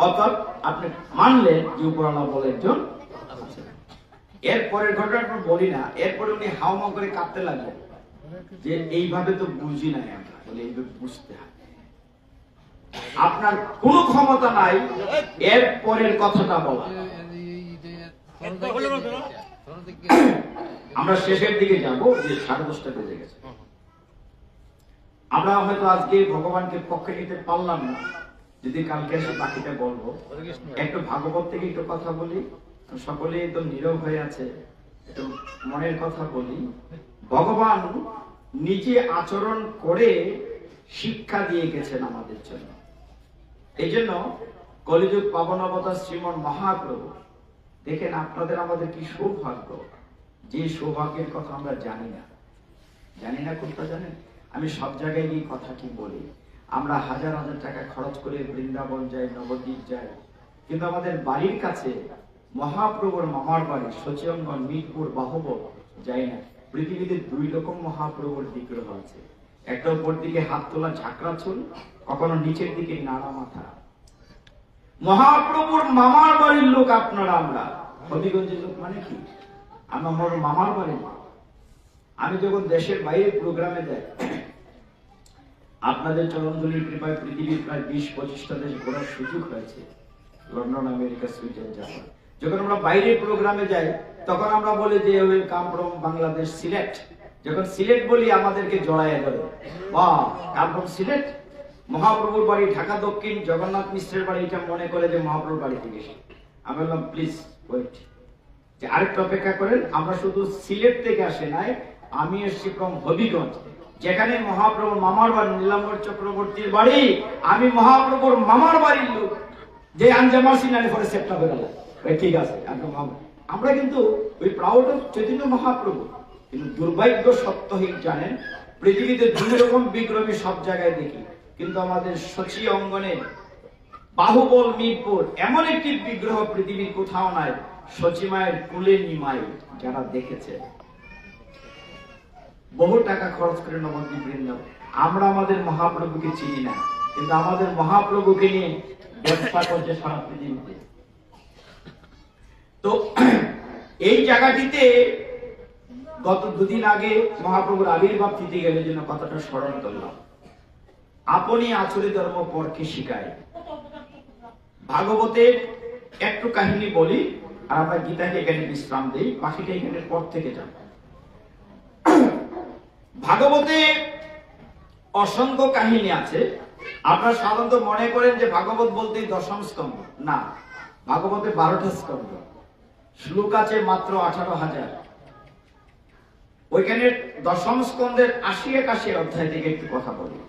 অর্থাৎ আপনি মানলেন যে উপরওয়ালা বলে একজন। এরপরের ঘটনাটা বলি না, এরপরে উনি হাওমাও করে কাঁদতে লাগলেন যে এইভাবে তো বুঝি নাই আমরা। বলে এইভাবে বুঝতে হবে, আপনার কোন ক্ষমতা নাই এর পরের কথাটা বলা। আমরা শেষের দিকে যাব, যে 10:30 বেজে গেছে। আমরা হয়তো আজকে ভগবানকে পক্ষে নিতে পারলাম না, যদি কালকে এসে বাকিটা বলবো। একটু ভাগবত থেকে একটু কথা বলি, সকলেই তো নীরব হয়ে আছে, একটু মনের কথা বলি। ভগবান নিজে আচরণ করে শিক্ষা দিয়ে গেছেন আমাদের জন্য। এই জন্য কলিযুগ পাবন অবতার শ্রীমন মহাপ্রভু, দেখেন আপনাদের আমাদের কি সৌভাগ্য, যে সৌভাগ্যের কথা আমরা জানি না। কোনটা জানেন? আমি সব জায়গায় গিয়ে কথাটি বলি, আমরা হাজার হাজার টাকা খরচ করে বৃন্দাবন যাই, নবদ্বীপ যাই, কিন্তু আমাদের বাড়ির কাছে মহাপ্রভুর মামার বাড়ি সচিয়ঙ্গন, মিরপুর, বাহুবল যাই না। পৃথিবীতে দুই রকম মহাপ্রভুর বিগ্রহ আছে, একটা উপর দিকে হাত তোলা ঝাঁকড়া চুল, কখনো নিচের দিকে নাড়া মাথা। মহাপ্রভুর মামার বাড়ির লোক আপনারা, আমরা হবিগঞ্জের লোক মানে কি, আমার মামার বাড়ি। আমি যখন দেশের বাইরে প্রোগ্রামে যাই, আপনাদের চরণধুলির কৃপায় পৃথিবীর প্রায় 20-25টা দেশ ঘোরার সুযোগ হয়েছে, লন্ডন, আমেরিকা, সুইডেন, জাপান। যখন আমরা বাইরে প্রোগ্রামে যাই তখন আমরা বলি যে ওয়েলকাম ফ্রম বাংলাদেশ, সিলেট। যখন সিলেট বলি আমাদেরকে জড়ায় ধরে, বাহ কাম ফ্রম সিলেট। মহাপ্রভুর বাড়ি ঢাকা দক্ষিণ, জগন্নাথ মিশ্রের বাড়ি, এটা মনে করে যে মহাপ্রভুর বাড়ি থেকে এসে। আমি বললাম প্লিজ ওয়েট, যে আরেকটু অপেক্ষা করেন, আমরা শুধু সিলেট থেকে আসে নাই, আমি এসেছি ফ্রম হবিগঞ্জ, যেখানে মহাপ্রভুর মামার বাড়ি নীলাম্বর চক্রবর্তীর বাড়ি। আমি মহাপ্রভুর মামার বাড়ির লোক, যে আঞ্জামাসি নালে পরে সেপ্টা হয়ে গেল। ঠিক আছে, আমরা কিন্তু ওই প্রাউড অফ চৈতন্য মহাপ্রভু। কিন্তু দুর্ভাগ্য সত্যহীন জানেন, পৃথিবীতে দুই রকম বিগ্রহ সব জায়গায় দেখি, কিন্তু আমাদের সচি অঙ্গনে বাহুবল, মিরপুর এমন একটি বিগ্রহ পৃথিবীর কোথাও নাই। সচি মায়ের কুলে নিমাই যারা দেখেছে, বহু টাকা খরচ করে নবদ্বীপ বৃন্দাবন। আমরা আমাদের মহাপ্রভুকে চিনি না, কিন্তু আমাদের মহাপ্রভুকে নিয়ে ব্যবসা করছে সারা পৃথিবীতে। তো এই জায়গাটিতে গত দুদিন আগে মহাপ্রভুর আবির্ভাব তিথি গেলে জন্য কথাটা স্মরণ করলাম। আপনি আচরি ধর্ম পরকে শিখায়। ভাগবতের একটু কাহিনী বলি, আর আমরা গীতাকে এখানে বিশ্রাম দিই, বাকিটা এখানে পর থেকে যাব। ভাগবতে অসংখ্য কাহিনী আছে। আপনারা সাধারণত মনে করেন যে ভাগবত বলতেই 10ম স্কন্ধ, না, ভাগবতে 12টা স্কন্ধ, শ্লোক আছে মাত্র 18,000। ওইখানে 10ম স্কন্ধের 80-81 অধ্যায় থেকে একটু কথা বলি।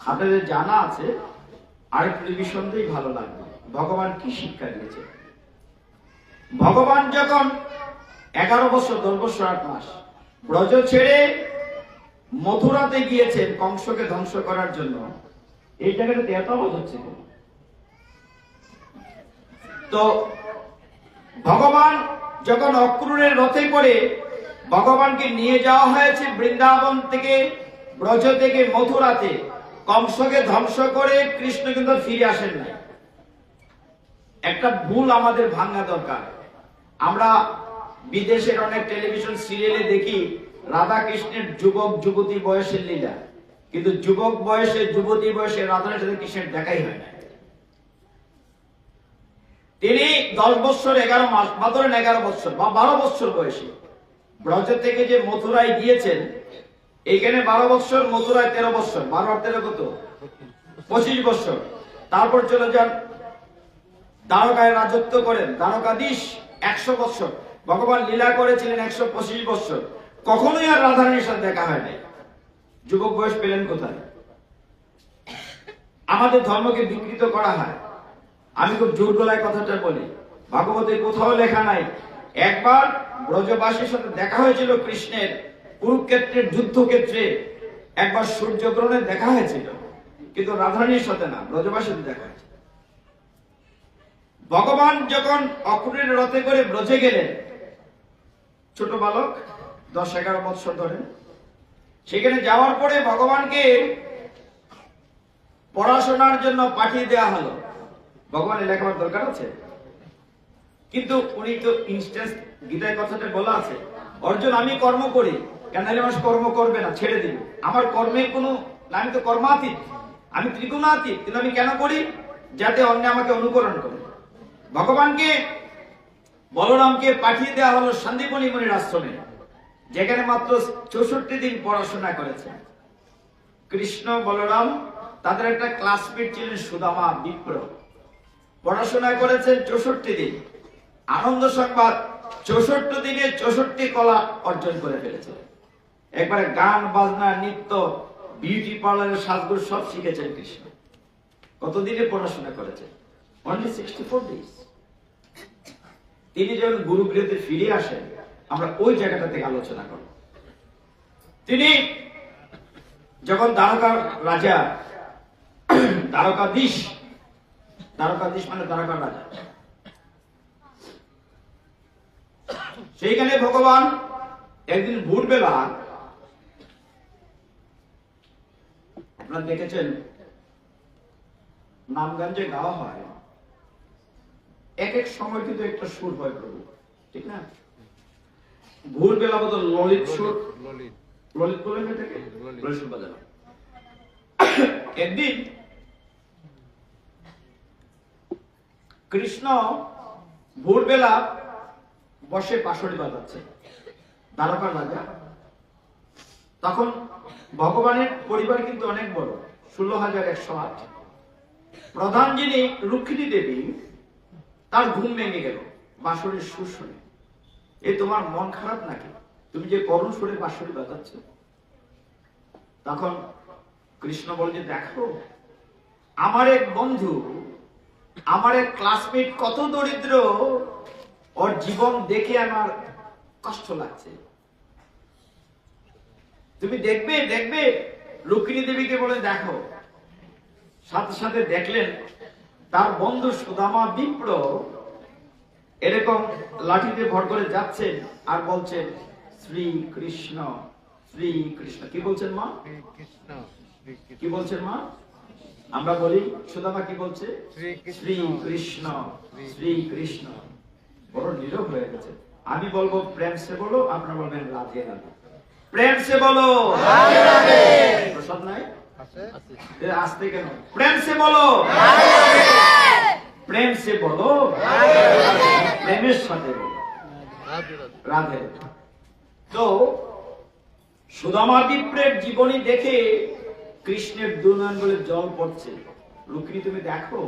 আপনাদের জানা আছে, আরেকটু রিভিশন দিই, ভালো লাগবে। ভগবান কি শিক্ষা দিয়েছে? ভগবান যখন 11 বছর, 10 বছর 8 মাস ব্রজ ছেড়ে মথুরাতে গিয়েছেন কংসকে ধ্বংস করার জন্য, এই জায়গাটাতে এত আওয়াজ হচ্ছে। তো ভগবান যখন অক্রূরের রথে করে ভগবানকে নিয়ে যাওয়া হয়েছে বৃন্দাবন থেকে, ব্রজ থেকে মথুরাতে, কংসকে ধ্বংস করে কৃষ্ণ কিন্তু ফিরে আসেন নাই। একটা ভুল আমাদের ভাঙা দরকার। আমরা বিদেশের অনেক টেলিভিশন সিরিয়ালে দেখি রাধা কৃষ্ণের যুবক যুবতী বয়সের লীলা, কিন্তু যুবক বয়সে যুবতী বয়সে রাধার সাথে কৃষ্ণের দেখাই হয় না। তিনি 10 বছর 11 মাস, বা ধরেন 11 বছর বা 12 বছর বয়সে ব্রজ থেকে যে মথুরায় গিয়েছেন, এইখানে 12 বছর, মথুরায় 13 বছর, 12 আর 13 কত? 25 বছর। তারপর চলে যান দ্বারকায় রাজত্ব করেন, দ্বারকাধীশ 100 বছর। ভগবান লীলা করেছিলেন 125 বছর। কখনোই আর রাধারানীর সাথে দেখা হয় নাই। যুবক বয়স পেলেন কোথায়? আমাদের ধর্মকে বিকৃত করা হয়। আমি খুব জোর গলায় কথাটা বলি, ভাগবতে কোথাও লেখা নাই। একবার ব্রজবাসীর সাথে দেখা হয়েছিল কৃষ্ণের, কুরুক্ষেত্রের যুদ্ধক্ষেত্রে একবার সূর্যগ্রহণে দেখা হয়েছিল, কিন্তু রাধারানীর সাথে না, ব্রজবাসীর সাথে দেখা হয়েছে। ভগবান যখন অক্রূরের রথে করে ব্রজে গেলেন, ছোট বালক 10-11 বছর ধরে, সেখানে যাওয়ার পরে ভগবানকে পড়াশোনার জন্য পাঠিয়ে দেওয়া হলো। ভগবানের লেখার দরকার আছে, কিন্তু উনি তো ইনস্ট্যান্স, গীতায় কথাটা বলা আছে, অর্জুন আমি কর্ম করি, কেন মানুষ কর্ম করবে না, ছেড়ে দিবে। আমার কর্মের কোনো, আমি তো কর্মাতীত, আমি ত্রিগুণাতীত, কিন্তু আমি কেন করি? যাতে অন্য আমাকে অনুকরণ করে। ভগবানকে, বলরামকে পাঠিয়ে দেওয়া হলো সন্দীপনী মুনির আশ্রমে, যেখানে মাত্র 64 দিন পড়াশোনা করেছেন। কৃষ্ণ বলরাম, তাদের একটা ক্লাসমেট ছিলেন সুদামা, বিপ্র। পড়াশোনা করেছেন 64 দিন। আনন্দ সংবাদ, 64 দিনে 64 কলা অর্জন করে ফেলেছে। একবারে গান বাজনা, নৃত্য, বিউটি পার্লারের সাজগোজ সব শিখেছেন কৃষ্ণ। কতদিনে পড়াশোনা করেছেন? Only 64 days. তিনি যখন গুরুগৃহতে ফিরে আসেন, আমরা ওই জায়গাটা থেকে আলোচনা করব। তিনি যখন দ্বারকার রাজা, দ্বারকাধীশ মানে দ্বারকার রাজা, সেইখানে ভগবান একদিন ভোরবেলা, আপনারা দেখেছেন নামগঞ্জে গাওয়া হয়, এক এক সময় কিন্তু একটা সুর হয় প্রভু, ঠিক না? ভোরবেলা বলতো ললিত সুর, ললিত বলে এটাকে ললিত সুর বাজানো। একদিন কৃষ্ণ ভোরবেলা বসে বাঁশরি বাজাচ্ছে, দ্বারকার রাজা। তখন ভগবানের পরিবার কিন্তু অনেক বড়, 16,108। প্রধান যিনি রুক্মিণী দেবী, তার ঘুম ভেঙে গেল বাঁশরির সুর শুনে। এ তোমার মন খারাপ নাকি, তুমি যে করুণ সুরে বাঁশরি বাজাচ্ছ? তখন কৃষ্ণ বলে যে দেখো, আমার এক বন্ধু, আমার এক ক্লাসমেট কত দরিদ্র, ওর জীবন দেখে আমার কষ্ট লাগছে। তুমি দেখবে দেখবে রুক্মিণী দেবীকে বলে দেখো। সাথে সাথে দেখলেন তার বন্ধু সুদামা বিপ্র এরকম লাঠিতে ভর করে যাচ্ছেন আর বলছেন শ্রী কৃষ্ণ শ্রী কৃষ্ণ। কি বলছেন মা? কি বলছেন মা? আমরা বলি সুদামা কি বলছে? শ্রী কৃষ্ণ শ্রী কৃষ্ণ। বড় নীরব হয়ে গেছে। আমি বলবো প্রেম সে বলো, আপনারা বলবেন রাধে রাধে। প্রেম সে বলো রাধে রাধে। প্রসাদ নাই আসতে কেন? প্রেম সে বলো প্রেম সে বলো, প্রেমের সাথে বলো রাধে। তো সুদামা বিপ্রের জীবনী দেখে কৃষ্ণের দুনয়ন বলে জল পড়ছে। রুক্মিণী তুমি দেখো,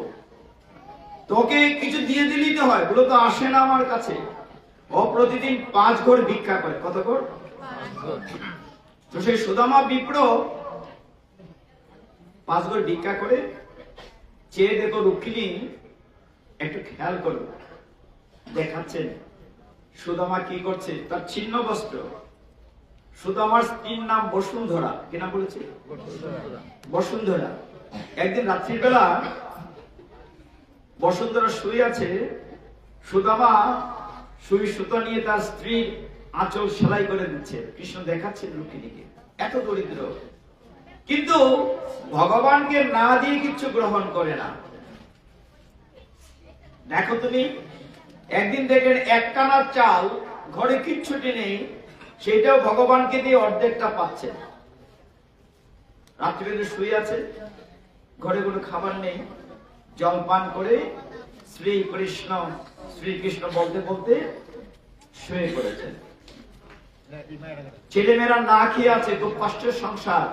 তোকে কিছু দিয়ে দিলেই তো হয়, বলো তো আসে না আমার কাছে। ও প্রতিদিন 5 ঘর ভিক্ষা করে। কত ঘর? তো সেই সুদামা বিপ্র 5 ঘর ভিক্ষা করে। চেয়ে দেখো রুক্মিণী একটু খেয়াল করো, দেখাচ্ছেন সুদামা কি করছে। তার ছিন্ন বস্ত্র। সুদামার স্ত্রীর নাম বসুন্ধরা। কি নাম বলেছে? বসুন্ধরা। একদিন রাত্রির বেলা বসুন্ধরা শুয়ে আছে, সুদামা সুই সুতো নিয়ে তার স্ত্রীর আঁচল সেলাই করে দিচ্ছে। কৃষ্ণ দেখাচ্ছেন রুক্মিণীকে, এত দরিদ্র, কিন্তু ভগবানকে না দিয়ে কিছু গ্রহণ করে না। দেখো তুমি, একদিন দেখেন একটানা চাল ঘরে কিচ্ছুটি নেই, সেটাও ভগবানকে দিয়ে অর্ধেকটা পাচ্ছেন। রাত্রিবেলা শুয়ে আছে, ঘরে কোনো খাবার নেই, জল পান করে শ্রীকৃষ্ণ বলতে বলতে শুয়ে পড়েছেন। ছেলেমেয়েরা না খেয়ে আছে, খুব কষ্টের সংসার।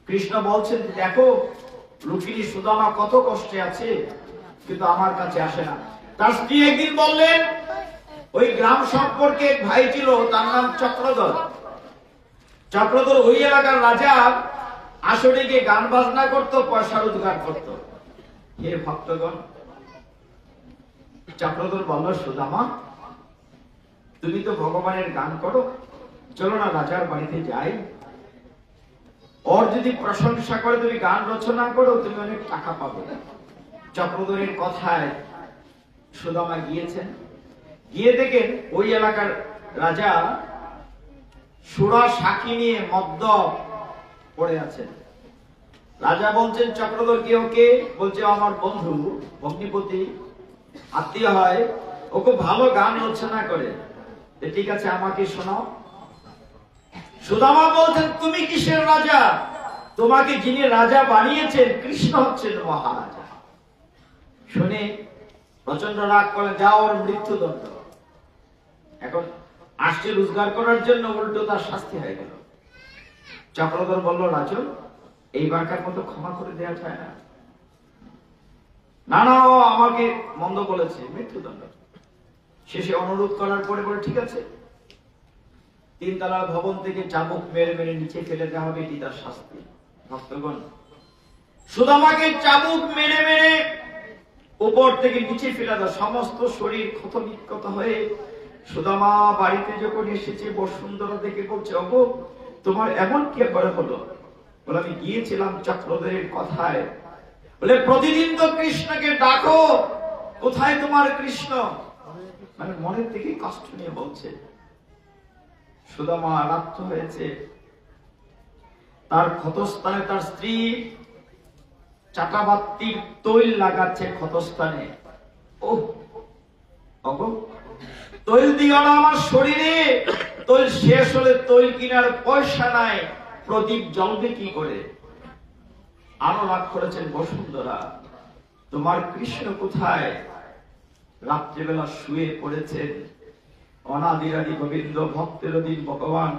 কৃষ্ণ বলছেন দেখো রুক্মিণী সুদামা কত কষ্টে আছে, কিন্তু আমার কাছে আসে না। তার স্ত্রী একদিন বললেন, ওই গ্রাম সম্পর্কে এক ভাই ছিল, তার নাম চক্রধর। চক্রধর ওই এলাকার রাজা, আসরে গিয়ে গান বাজনা করতো, পয়সা রোজগার করত। হে ভক্তগণ, চক্রধর বলল সুদামা তুমি তো ভগবানের গান করো, চলো না রাজার বাড়িতে যাই। ওর যদি প্রশংসা করে তুমি গান রচনা করো, তুমি অনেক টাকা পাবে। চক্রধরের কথায় সুদামা গিয়েছেন। গিয়ে দেখেন ওই এলাকার রাজা সুরা সাক্ষী নিয়ে মদ্য পড়ে আছেন। রাজা বলছেন চক্রধর কে? ওকে বলছে আমার বন্ধু, ভগ্নিপতি, আত্মীয় হয়, ও খুব ভালো গান রচনা করে। ঠিক আছে, আমাকে শোনাও। সুদামা বলছেন তুমি কিসের রাজা? তোমাকে যিনি রাজা বানিয়েছেন কৃষ্ণ হচ্ছেন মহারাজা। শুনে প্রচন্ড রাগ করে, যাও ওর মৃত্যুদণ্ড। এখন আসছে রোজগার করার জন্য, উল্টো তার শাস্তি হয়ে গেল। চক্রধর বলল রাজন, এইবারকার মতো ক্ষমা করে দেওয়া যায় না? না না, ও আমাকে মন্দ বলেছে, মৃত্যুদণ্ড। শেষে অনুরোধ করার পরে বলে ঠিক আছে, 3 তলার ভবন থেকে চাবুক মেরে মেরে নিচে ফেলে দেওয়া হবে, এটি তার শাস্তি। ভক্তগণ, সুদামাকে চাবুক মেরে মেরে উপর থেকে নিচে ফেলে দেওয়া, সমস্ত শরীর ক্ষত বিক্ষত হয়ে সুদামা বাড়িতে যখন এসেছে বসুন্ধরা দেখে বলছে, ওগো তোমার এমন কি করে হলো? বলে, আমি গিয়েছিলাম চক্রধরের কথায়। বলে, প্রতিদিন তো কৃষ্ণকে ডাকো, কোথায় তোমার কৃষ্ণ? মানে মনের থেকে কষ্ট নিয়ে বলছে। সুদামা রাত্র হয়েছে, তার ক্ষতস্থানে তার স্ত্রী চাটাবাতির তৈল লাগাচ্ছে ক্ষতস্থানে। ও ওগো, তৈল দিও না আমার শরীরে, তৈল শেষ হলে তৈল কেনার পয়সা নাই, প্রদীপ জ্বলবে কি করে? আরো রাগ করেছেন বসুন্ধরা, তোমার কৃষ্ণ কোথায়? রাত্রিবেলা শুয়ে পড়েছেন। অনাদিরাদি গোবিন্দ ভক্তের অধীন ভগবান,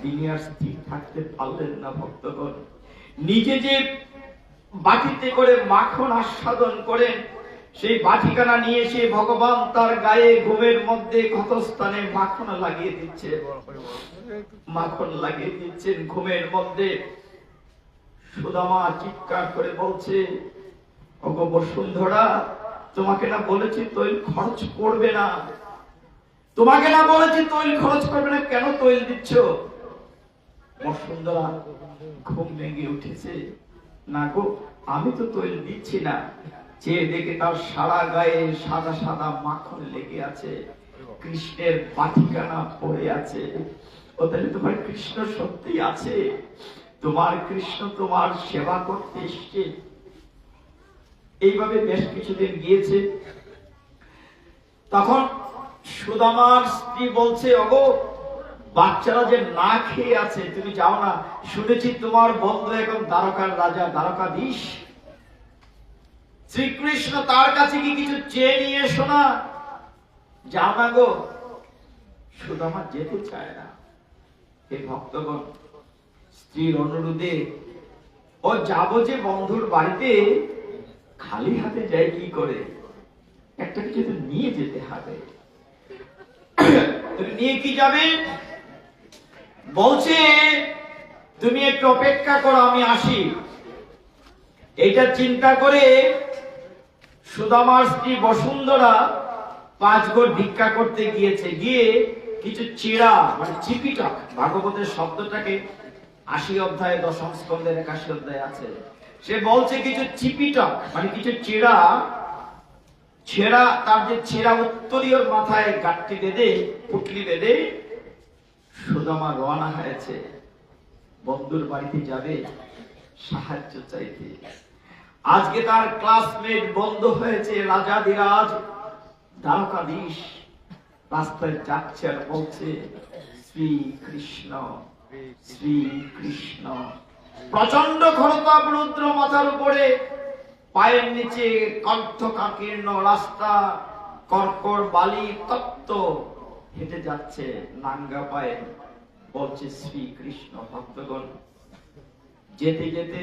তিনি আর স্থির থাকতে পারলেন না। ভক্তগণ নিজে যে বাটিতে করে মাখন আস্বাদন করেন, সেই বাটিখানা নিয়ে এসে ভগবান তার গায়ে ঘুমের মধ্যে ক্ষতস্থানে মাখন লাগিয়ে দিচ্ছে, মাখন লাগিয়ে দিচ্ছেন ঘুমের মধ্যে। সুদামা চিৎকার করে বলছে, ওগো বসুন্ধরা, তোমাকে না বলেছি তৈল খরচ করবে না, তোমাকে না বলেছি তৈল খরচ করবে না, কেন তৈল দিচ্ছ? বসুন্ধরা ঘুম ভেঙে উঠেছে, না গো, আমি তো তৈল দিচ্ছি না। চেয়ে দেখে তার সারা গায়ে সাদা সাদা মাখন লেগে আছে, কৃষ্ণের বাটিখানা পড়ে আছে। ও তাহলে তোমার কৃষ্ণ সত্যি আছে, তোমার কৃষ্ণ তোমার সেবা করতে এসছে। এইভাবে বেশ কিছুদিন গিয়েছে। তখন সুদামার স্ত্রী বলছে, ওগো বাচ্চারা যে না খেয়ে আছে, তুমি যাও না, শুনেছি তোমার বন্ধু এখন দ্বারকার রাজা, দ্বারকাধীশ শ্রীকৃষ্ণ, তার কাছে কি কিছু চেয়ে নিয়ে এসো না, যাও না গো। সুদামা যেতে চায় না। এই ভক্তগণ, স্ত্রীর অনুরোধে ও যাবো যে বন্ধুর বাড়িতে, খালি হাতে যাই কি করে, একটা কিছু তো নিয়ে যেতে হবে। তুমি নিয়ে কি যাবে? বলছে, তুমি একটু অপেক্ষা করো, আমি আসি। এইটা চিন্তা করে সুদামার স্ত্রী বসুন্ধরা 5 ঘর ভিক্ষা করতে গিয়েছে। গিয়ে কিছু চিড়া, মানে চিপিটক, ভাগবতের শব্দটাকে 80 অধ্যায় 10ম স্কন্ধের 81 অধ্যায় আছে। সে বলছে কিছু চিপিটক, মানে কিছু চিড়া ছেঁড়া, তার যে ছেঁড়া উত্তরীয় মাথায় গাঁটটি বেঁধে, পুটলি বেঁধে সুদামা রওনা হয়েছে, বন্ধুর বাড়িতে যাবে সাহায্য চাইতে। আজকে তার ক্লাসমেট বন্ধু হয়েছে রাজাধিরাজ দ্বারকাধীশ, রাস্তায় যাচ্ছে আর বলছে, শ্রীকৃষ্ণ শ্রীকৃষ্ণ। প্রচন্ড ঘনতাপ রুদ্র মাথার উপরে, পায়ের নিচে কণ্ঠকাকীর্ণ রাস্তা, কর্কর বালি তপ্ত, হেঁটে যাচ্ছে নাঙ্গা পায়ে, বলছে শ্রীকৃষ্ণ। ভক্তগণ, যেতে যেতে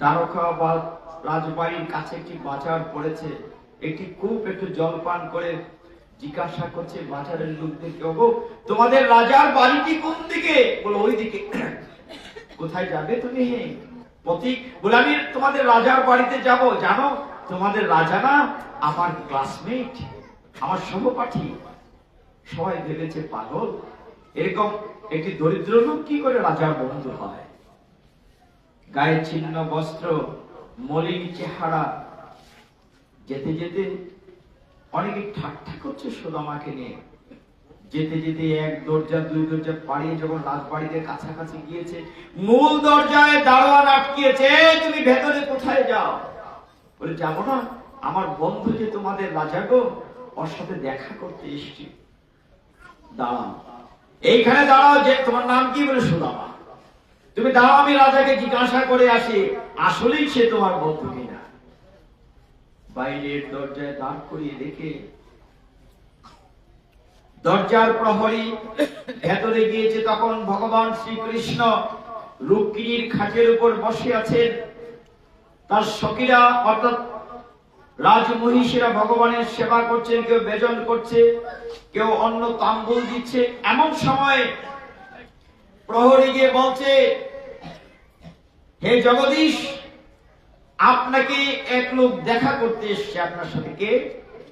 দ্বারকাবাদ রাজবাড়ির কাছে একটি বাজার পড়েছে। একটি কূপ, একটু জল পান করে জিজ্ঞাসা করছে বাজারের লোকদেরকে, ওগো তোমাদের রাজার বাড়িটি কোন দিকে? বলো, ওই দিকে। কোথায় যাবে তুমি? পথিক বলে, আমি তোমাদের রাজার বাড়িতে যাব। জানো, তোমাদের রাজা না আমার ক্লাসমেট, আমার সহপাঠী। সবাই ভেবেছে পাগল, এরকম একটি দরিদ্র লোক কি করে রাজার বন্ধু হয়? গায়ে ছিন্ন বস্ত্র, মলিন চেহারা। যেতে যেতে অনেকে ঠাট্টা করছে সুদামাকে নিয়ে। যেতে যেতে 1 দরজা 2 দরজা পাড়িয়ে যখন রাজবাড়িতে কাছাকাছি গিয়েছে, মূল দরজায় দারোয়ান আটকিয়েছে। তুমি ভেতরে কোথায় যাও? বলে, যাবো না, আমার বন্ধু যে তোমাদের রাজা গো, ওর সাথে দেখা করতে এসেছি। দাঁড়াও, এইখানে দাঁড়াও। যে তোমার নাম কি? বলে, সুদামা। তুমি দাঁড়াও, আমি রাজাকে জিজ্ঞাসা করে আসি আসলেই সে তোমার বন্ধু কিনা। বাইরের দরজায় দাঁড় করিয়ে দেখে দরজার প্রহরী ভেতরে গিয়েছে। তখন ভগবান শ্রীকৃষ্ণ রুক্মিণীর খাটের উপর বসে আছেন। তার সখীরা অর্থাৎ রাজমহিষীরা ভগবানের সেবা করছেন, কেউ বেজন করছে, কেউ অন্ন তাম্বুল দিচ্ছে। এমন সময় প্রহরী গিয়ে বলছে, হে জগদীশ, আপনাকে এক লোক দেখা করতে এসছে আপনার সাথে। কে?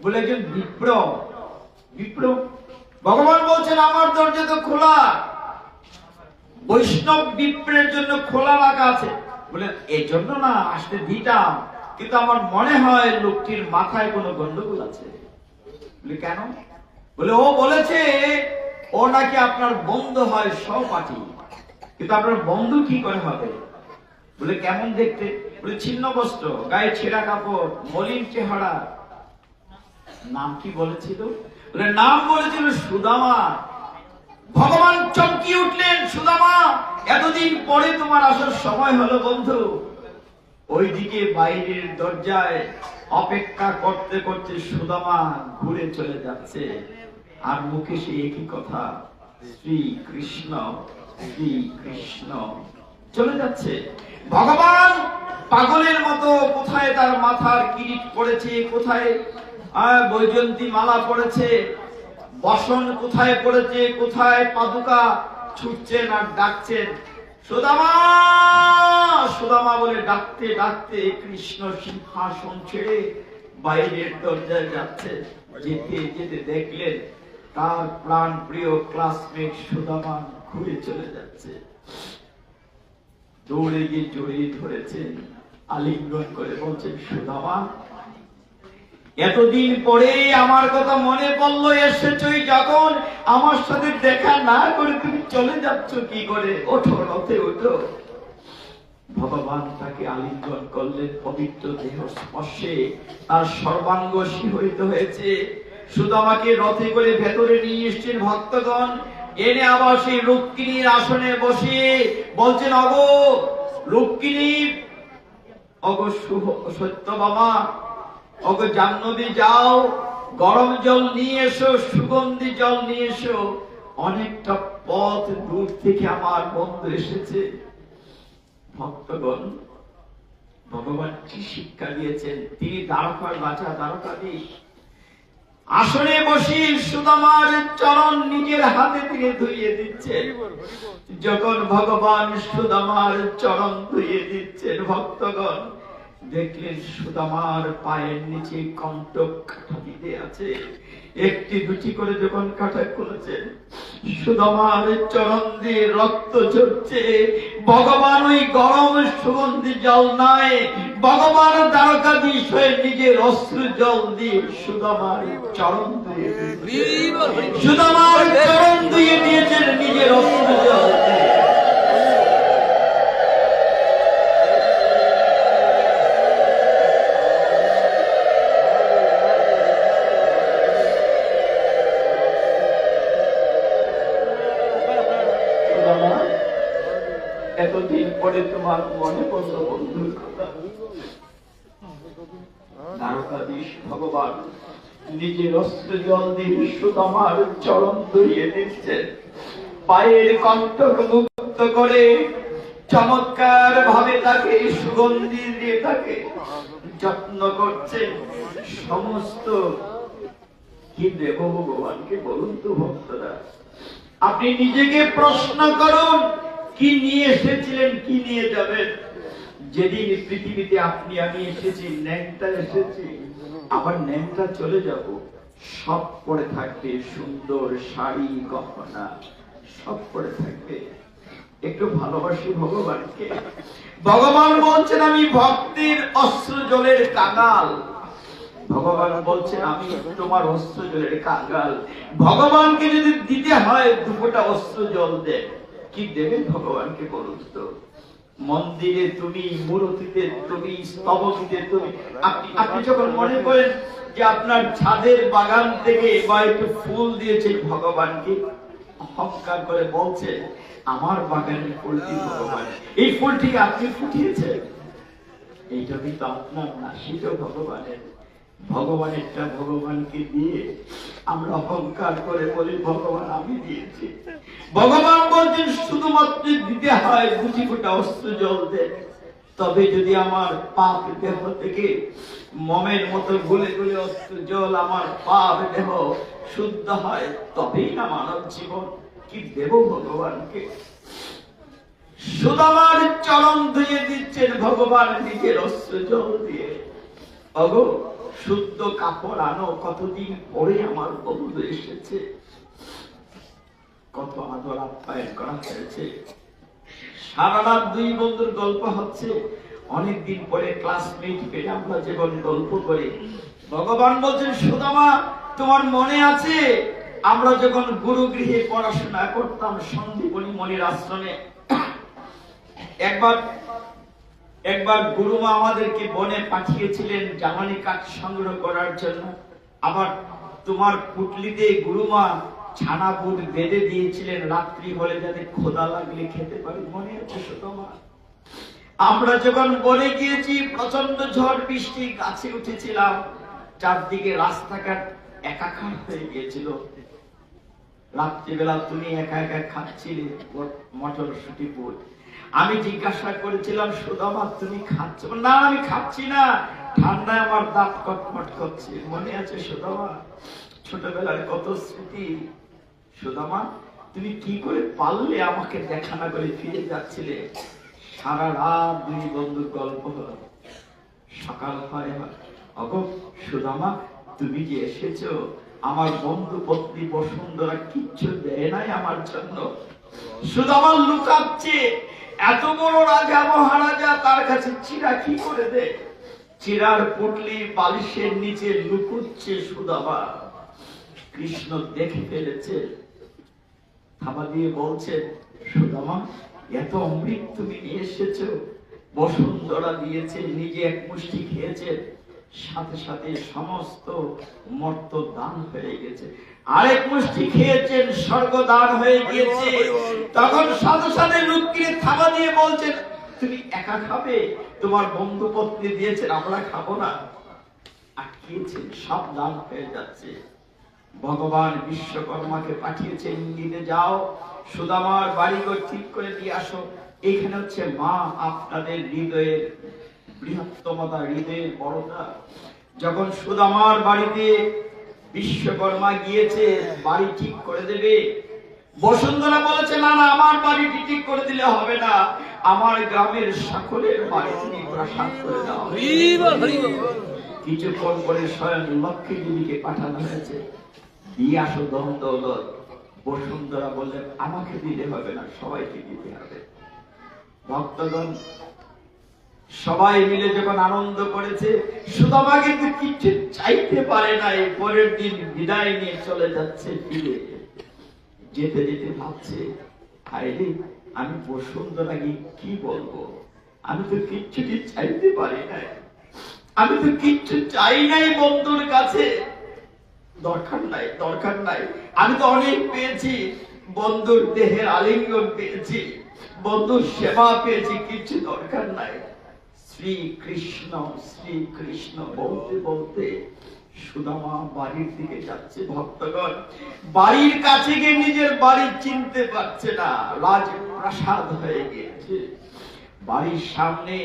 বলে, একজন বিপ্র। বিপ্র ভগবান বলছেন আমার দরজা তো খোলা, বৈষ্ণব বিপ্রের জন্য খোলা রাখা আছে। বলে এই জন্য না আসতে দিতাম, কিন্তু আমার মনে হয় লোকটির মাথায় কোনো গন্ডগোল আছে। বলে কেন? বলে ও বলেছে ও নাকি আপনার বন্ধু হয় সহপাঠী, কিন্তু আপনার বন্ধু কি করে হবে? বলে কেমন দেখতে? বলে ছিন্ন বস্ত্র, গায়ে ছেঁড়া কাপড়, মলিন চেহারা। নাম কি বলেছিল? বলে নাম বলেছিল সুদামা। ভগবান চমকিয়ে উঠলেন, সুদামা এতদিন পরে তোমার আসার সময় হলো বন্ধু। ওইদিকে বাইরের দরজায় অপেক্ষা করতে করতে সুদামা ঘুরে চলে যাচ্ছে, আর মুখে সে একই কথা, শ্রী কৃষ্ণ শ্রী কৃষ্ণ, চলে যাচ্ছে। ভগবান পাগলের মতো কোথায় তার মাথার কিরিট পড়েছে, কোথায় বৈজন্তী মালা পড়েছে, বসন কোথায় পড়েছে, কোথায় পাদুকা ছুটছেন আর ডাকছেন সুদামা সুদামা বলে ডাকতে ডাকতে কৃষ্ণ সিংহাসন ছেড়ে বাইরের দরজায় যাচ্ছে। যেতে যেতে দেখলেন তার প্রাণ প্রিয় ক্লাসমেট সুদামা ঘুরে চলে যাচ্ছে। দৌড়ে গিয়ে জড়িয়ে ধরেছেন, আলিঙ্গন করে বলছেন সুদামা এতদিন পরে আমার কথা মনে পড়লো, এসেছই যখন আমার সাথে দেখা না করে তুমি চলে যাচ্ছ কি করে? ওঠো, রথে ওঠো। ভগবান তাকে আলিঙ্গন করলেন, পবিত্র দেহ স্পর্শে তার সর্বাঙ্গ শিহরিত হয়েছে। সুদামাকে রথে করে ভেতরে নিয়ে এসছেন ভক্তগণ, এনে আবার সেই রুক্মিণীর আসনে বসিয়ে বলছেন অগো রুক্মিণী, অগো সত্যভামা, ওগো জাহ্নবী যাও গরম জল নিয়ে এসো, সুগন্ধি জল নিয়ে এসো। অনেকটা পথ দূর থেকে আমার বন্ধু এসেছে। ভক্তগণ, ভগবান কি শিক্ষা দিয়েছেন? তিনি দ্বারকার রাজা, দ্বারকাধীশ। আসনে বসে সুদামার চরণ নিজের হাতে তিনি ধুইয়ে দিচ্ছেন। যখন ভগবান সুদামার চরণ ধুইয়ে দিচ্ছেন, ভক্তগণ দেখলেন সুদামার পায়ের নিচে কণ্টক কাঁটা বিঁধে আছে। একটি দুটি করে যখন কাঁটা খুলেছেন, সুদামার চরণ দিয়ে রক্ত ঝরছে। ভগবান ওই গরম সুগন্ধি জল নয়, ভগবান দ্বারকাধীশ হয়ে নিজের অশ্রু জল দিয়ে সুদামার চরণ দিয়ে সুদামার চরণ দিয়ে দিয়েছেন নিজের অশ্রু জল দিয়ে। এতদিন পরে তোমার মনে পড়ল বন্ধুর কথা। দ্বারকাধীশ ভগবান নিজের অস্ত্র জল দিয়ে সুদামার চরণ ধুইয়ে দিচ্ছেন, পায়ের কণ্টক মুক্ত করে চমৎকার ভাবে তাকে সুগন্ধি দিয়ে তাকে যত্ন করছেন। সমস্ত কি দেব ভগবানকে বলুন তো ভক্তরা? আপনি নিজেকে প্রশ্ন করুন, কি নিয়ে এসেছিলেন, কি নিয়ে যাবেন? যেদিন পৃথিবীতে আপনি আমি এসেছি, ন্যাংটা এসেছি, আবার ন্যাংটা চলে যাব। সব পরে থাকবে, সুন্দর শাড়ি গহনা সব পরে থাকবে। একটু ভালোবাসি ভগবানকে। ভগবান বলছেন আমি ভক্তির অশ্রু জলের কাঙাল। ভগবান বলছেন আমি তোমার অশ্রু জলের কাঙাল। ভগবানকে যদি দিতে হয় দুপোটা অশ্রু জল দেন, কি দেবেন ভগবানকে বলুন তো? মন্দিরে তুমি, মূর্তিতে তুমি, স্তবকীতে তুমি। আপনি যখন মনে করেন যে আপনার ছাদের বাগান থেকে বা একটু ফুল দিয়েছে ভগবানকে, অহংকার করে বলছে আমার বাগানের ফুলটি ভগবান, এই ফুলটি আপনি ফুটিয়েছেন, এইটা কিন্তু আপনার না, সেটা ভগবানের। ভগবানেরটা ভগবানকে দিয়ে আমরা অহংকার করে বলি ভগবান আমি দিয়েছি। ভগবান বলছেন শুধুমাত্র দিতে হয় দুটি ফোঁটা অস্ত্র জল দেন, তবে যদি আমার পাপ দেহ থেকে মমের মতো গুলে গুলে অস্ত্র জল আমার পাপ দেহ শুদ্ধ হয়, তবেই না মানব জীবন। কি দেব ভগবানকে? সুদামার চরণ ধুয়ে দিচ্ছেন ভগবান নিজের অস্ত্র জল দিয়ে। অগো শুদ্ধ কাপড় আনো, কতদিন পরে আমার বন্ধু এসেছে। কত আদর আপ্যায়ন করা হয়েছে। সারা রাত দুই বন্ধুর গল্প হচ্ছে, অনেকদিন পরে ক্লাসমেট পেয়ে আমরা যেমন গল্প করি। ভগবান বলছেন, সুদামা তোমার মনে আছে আমরা যখন গুরুগৃহে পড়াশোনা করতাম সন্দীপনী মনির আশ্রমে, একবার গুরুমা আমাদেরকে বনে পাঠিয়েছিলেন জ্বালানি কাঠ সংগ্রহ করার জন্য। আবার তোমার পুটলিতে গুরুমা ছানা বুট বেঁধে দিয়েছিলেন, রাত্রি হলে যাতে খোদা লাগলে খেতে পারি, মনে আছে সুদামা? আমরা যখন বনে গিয়েছি, প্রচন্ড ঝড় বৃষ্টি, গাছে উঠেছিলাম, চারদিকে রাস্তাঘাট একাকার হয়ে গিয়েছিল। রাত্রিবেলা তুমি একা একা খাচ্ছিলে মটরশুটি বুট। আমি জিজ্ঞাসা করেছিলাম, সুদামা তুমি খাচ্ছ? না আমি খাচ্ছি না, ঠান্ডায় আমার দাঁত কটমট করছে। মনে আছে সুদামা? ছোটবেলার কত স্মৃতি। সুদামা তুমি কি করে পারলে আমাকে দেখা না করে ফিরে যাচ্ছিলে? সারা রাত দুই বন্ধুর গল্প হলো। সকাল হয়, অগো সুদামা তুমি যে এসেছো, আমার বন্ধু পত্নী বসুন্ধরা কিচ্ছু দেয় নাই আমার জন্য। সুদামা লুকাচ্ছে, এত বড় রাজা মহারাজা, তার কাছে চিরা কি করে দেয়? চিরার পুটলি বালিশের নিচে লুকুচ্ছে সুদামা। কৃষ্ণ দেখে ফেলেছে, থাবা দিয়ে বলছে, সুদামা এত অমৃত তুমি নিয়ে এসেছো, বসুন্ধরা দিয়েছে, নিজে এক মুষ্টি খেয়েছে, সাথে সাথে সমস্ত মর্ত দান হয়ে গেছে। আরেক মুষ্টি খেয়েছেন, স্বর্গ দান হয়ে গিয়েছে। তখন সাথে সাথে লুকিয়ে থাবা দিয়ে বলছেন, তুমি একা খাবে? তোমার বন্ধু পত্নী দিয়েছেন, আমরা খাবো না। আটকিয়েছেন, সব দান হয়ে যাচ্ছে। ভগবান বিশ্বকর্মাকে পাঠিয়েছেন, ইঙ্গিতে যাও সুদামার বাড়িঘর ঠিক করে দিয়ে আসো। এখানে হচ্ছে মা আপনাদের হৃদয়ের বৃহত্তমতা, হৃদয়ের বড়তা। যখন সুদামার বাড়িতে বিশ্বকর্মা গিয়েছে বাড়ি ঠিক করে দেবে, বসুন্ধরা বলেছে, না না আমার বাড়িটি ঠিক করে দিলে হবে না, আমার গ্রামের সকলের বাড়ি তিনি প্রাসাদ করে দাও। কিছুক্ষণ পরে স্বয়ং লক্ষ্মী দেবীকে পাঠানো হয়েছে, দিয়ে আসো ধন দৌলত। বসুন্ধরা বললেন, আমাকে দিলে হবে না, সবাইকে দিতে হবে। ভক্তগণ সবাই মিলে যখন আনন্দ করেছে, সুদামা কিন্তু কিছু চাইতে পারে নাই। পরের দিন বিদায় নিয়ে চলে যাচ্ছে, ফিরে যেতে যেতে ভাবছে, আরে আমি বসুন্ধরাকে কি বলবো? আমি তো কিচ্ছুটি চাইতে পারি নাই, আমি তো কিচ্ছু চাই নাই বন্ধুর কাছে। দরকার নাই, দরকার নাই, আমি তো অনেক পেয়েছি, বন্ধুর দেহের আলিঙ্গন পেয়েছি, বন্ধুর সেবা পেয়েছি, কিছু দরকার নাই। শ্রীকৃষ্ণ শ্রীকৃষ্ণ বলতে বলতে সুদামা বাড়ির দিকে যাচ্ছে। ভক্তগণ বাড়ির কাছে গিয়ে নিজের বাড়ি চিনতে পারছে না, রাজপ্রাসাদ হয়ে গিয়েছে। বাড়ির সামনে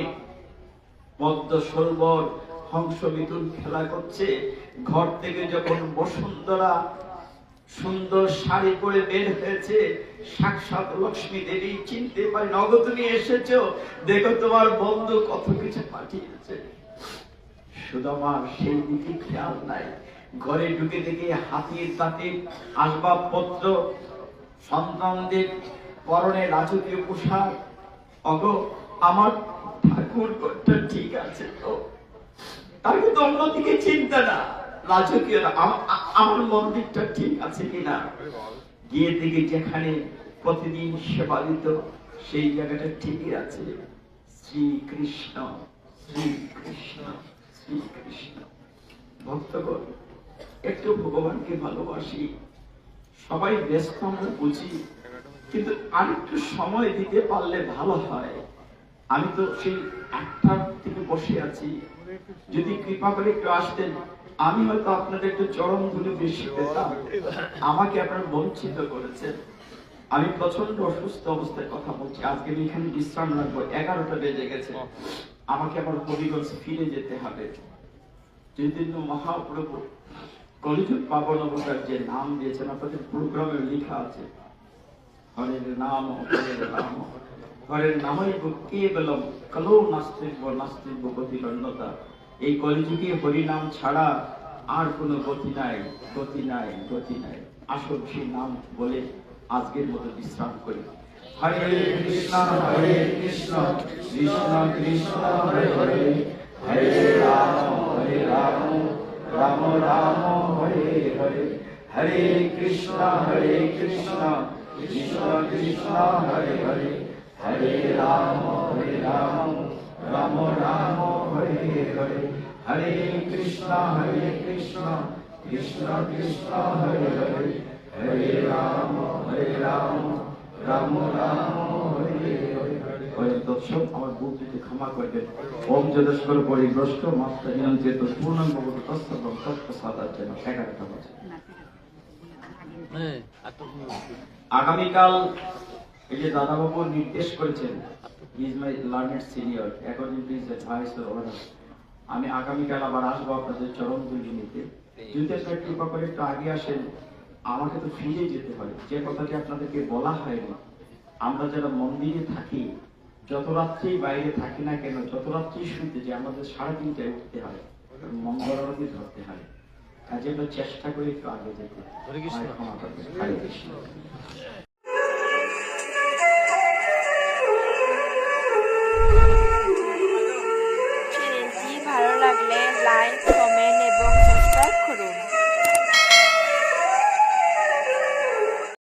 পদ্ম সরোবর, হংস মিথুন খেলা করছে। ঘর থেকে যখন বসুন্ধরা সুন্দর শাড়ি পরে বের হয়েছে, সাক্ষাৎ লক্ষ্মী দেবী, চিনতে পারি, নগদ তুমি এসেছো, দেখো তোমার বন্ধু কত কিছু পাঠিয়েছে। সুদামার সেই দিকে খেয়াল নাই। ঘরে ঢুকে দেখে হাতির দাঁতে আসবাবপত্র, সন্তানদের পরনে রাজকীয় পোশাক। অগো আমার ঠাকুর ঘরটা ঠিক আছে তো? তার কিন্তু অন্যদিকে চিন্তা না, রাজকীয় আমার মন্দিরটা ঠিক আছে কিনা। গিয়ে দেখে যেখানে প্রতিদিন সেবা দিত সেই জায়গাটা ঠিকই আছে। শ্রীকৃষ্ণ শ্রীকৃষ্ণ শ্রীকৃষ্ণ। ভক্তগণ একটু ভগবানকে ভালোবাসি, সবাই ব্যস্ত আমরা বুঝি, কিন্তু আরেকটু সময় দিতে পারলে ভালো হয়। আমি তো সেই 8টার থেকে বসে আছি, যদি কৃপা করে একটু আসতেন, আমি হয়তো আপনাদের একটু চরম ধুলি বেশি পেতাম। আমাকে আপনারা বঞ্চিত করেছেন। আমি প্রচন্ড অসুস্থ অবস্থায় কথা বলছি, আজকে আমি এখানে বিশ্রাম রাখবো, 11টা বেজে গেছে, আমাকে আবার হবিগঞ্জে ফিরে যেতে হবে। চৈতন্য মহাপ্রভু কলিযুগ পাবন অবতার যে নাম দিয়েছেন, আপনাদের প্রোগ্রামে লেখা আছে, হরের নাম হরের নাম হরের নামই কেবলম কলো নাস্তিক নাস্তিক গতির অন্যতা। এই কলিযুগে হরি নাম ছাড়া আর কোনো গতি নাই, গতি নাই, গতি নাই। আসল সেই নাম বলে আজকের মতো বিশ্রাম করি। হরে কৃষ্ণ কৃষ্ণ কৃষ্ণ হরে হরে, হরে রাম রাম রাম হরে হরে, হরে কৃষ্ণ কৃষ্ণ কৃষ্ণ হরে হরে, হরে রাম রাম রাম হরে হরে, হরে কৃষ্ণ কৃষ্ণ কৃষ্ণ হরে হরে, হরে রাম রাম রাম হরে হরে। হরে দর্শক, আমার ভুল ত্রুটি ক্ষমা করবেন। ওম যদেশ্বর পরিগ্রষ্ট মাত্রাহীন চেত পূর্ণাঙ্গ তৎসর্বং তৎপ্রসাদার জন্য 11টা বাজে। আগামীকাল এই যে দাদাবাবু নির্দেশ করেছেন, he is my learned senior, according to his advice or order, আমি আগামীকাল আবার আসবো আপনাদের চরণ ধুলি নিতে। যদি আপনারা কৃপা করে একটু আগে আসেন, আমাকে তো ফিরে যেতে হয়। যে কথাটি আপনাদেরকে বলা হয়নি, আমরা যারা মন্দিরে থাকি, যত রাত্রেই বাইরে থাকি না কেন, যত রাত্রেই শুনতে যে আমাদের 3:30টায় উঠতে হয়, মঙ্গল আরতি ধরতে হয়। কাজে আমরা চেষ্টা করি একটু আগে যেতে। ক্ষমা করবেন। হরে কৃষ্ণ।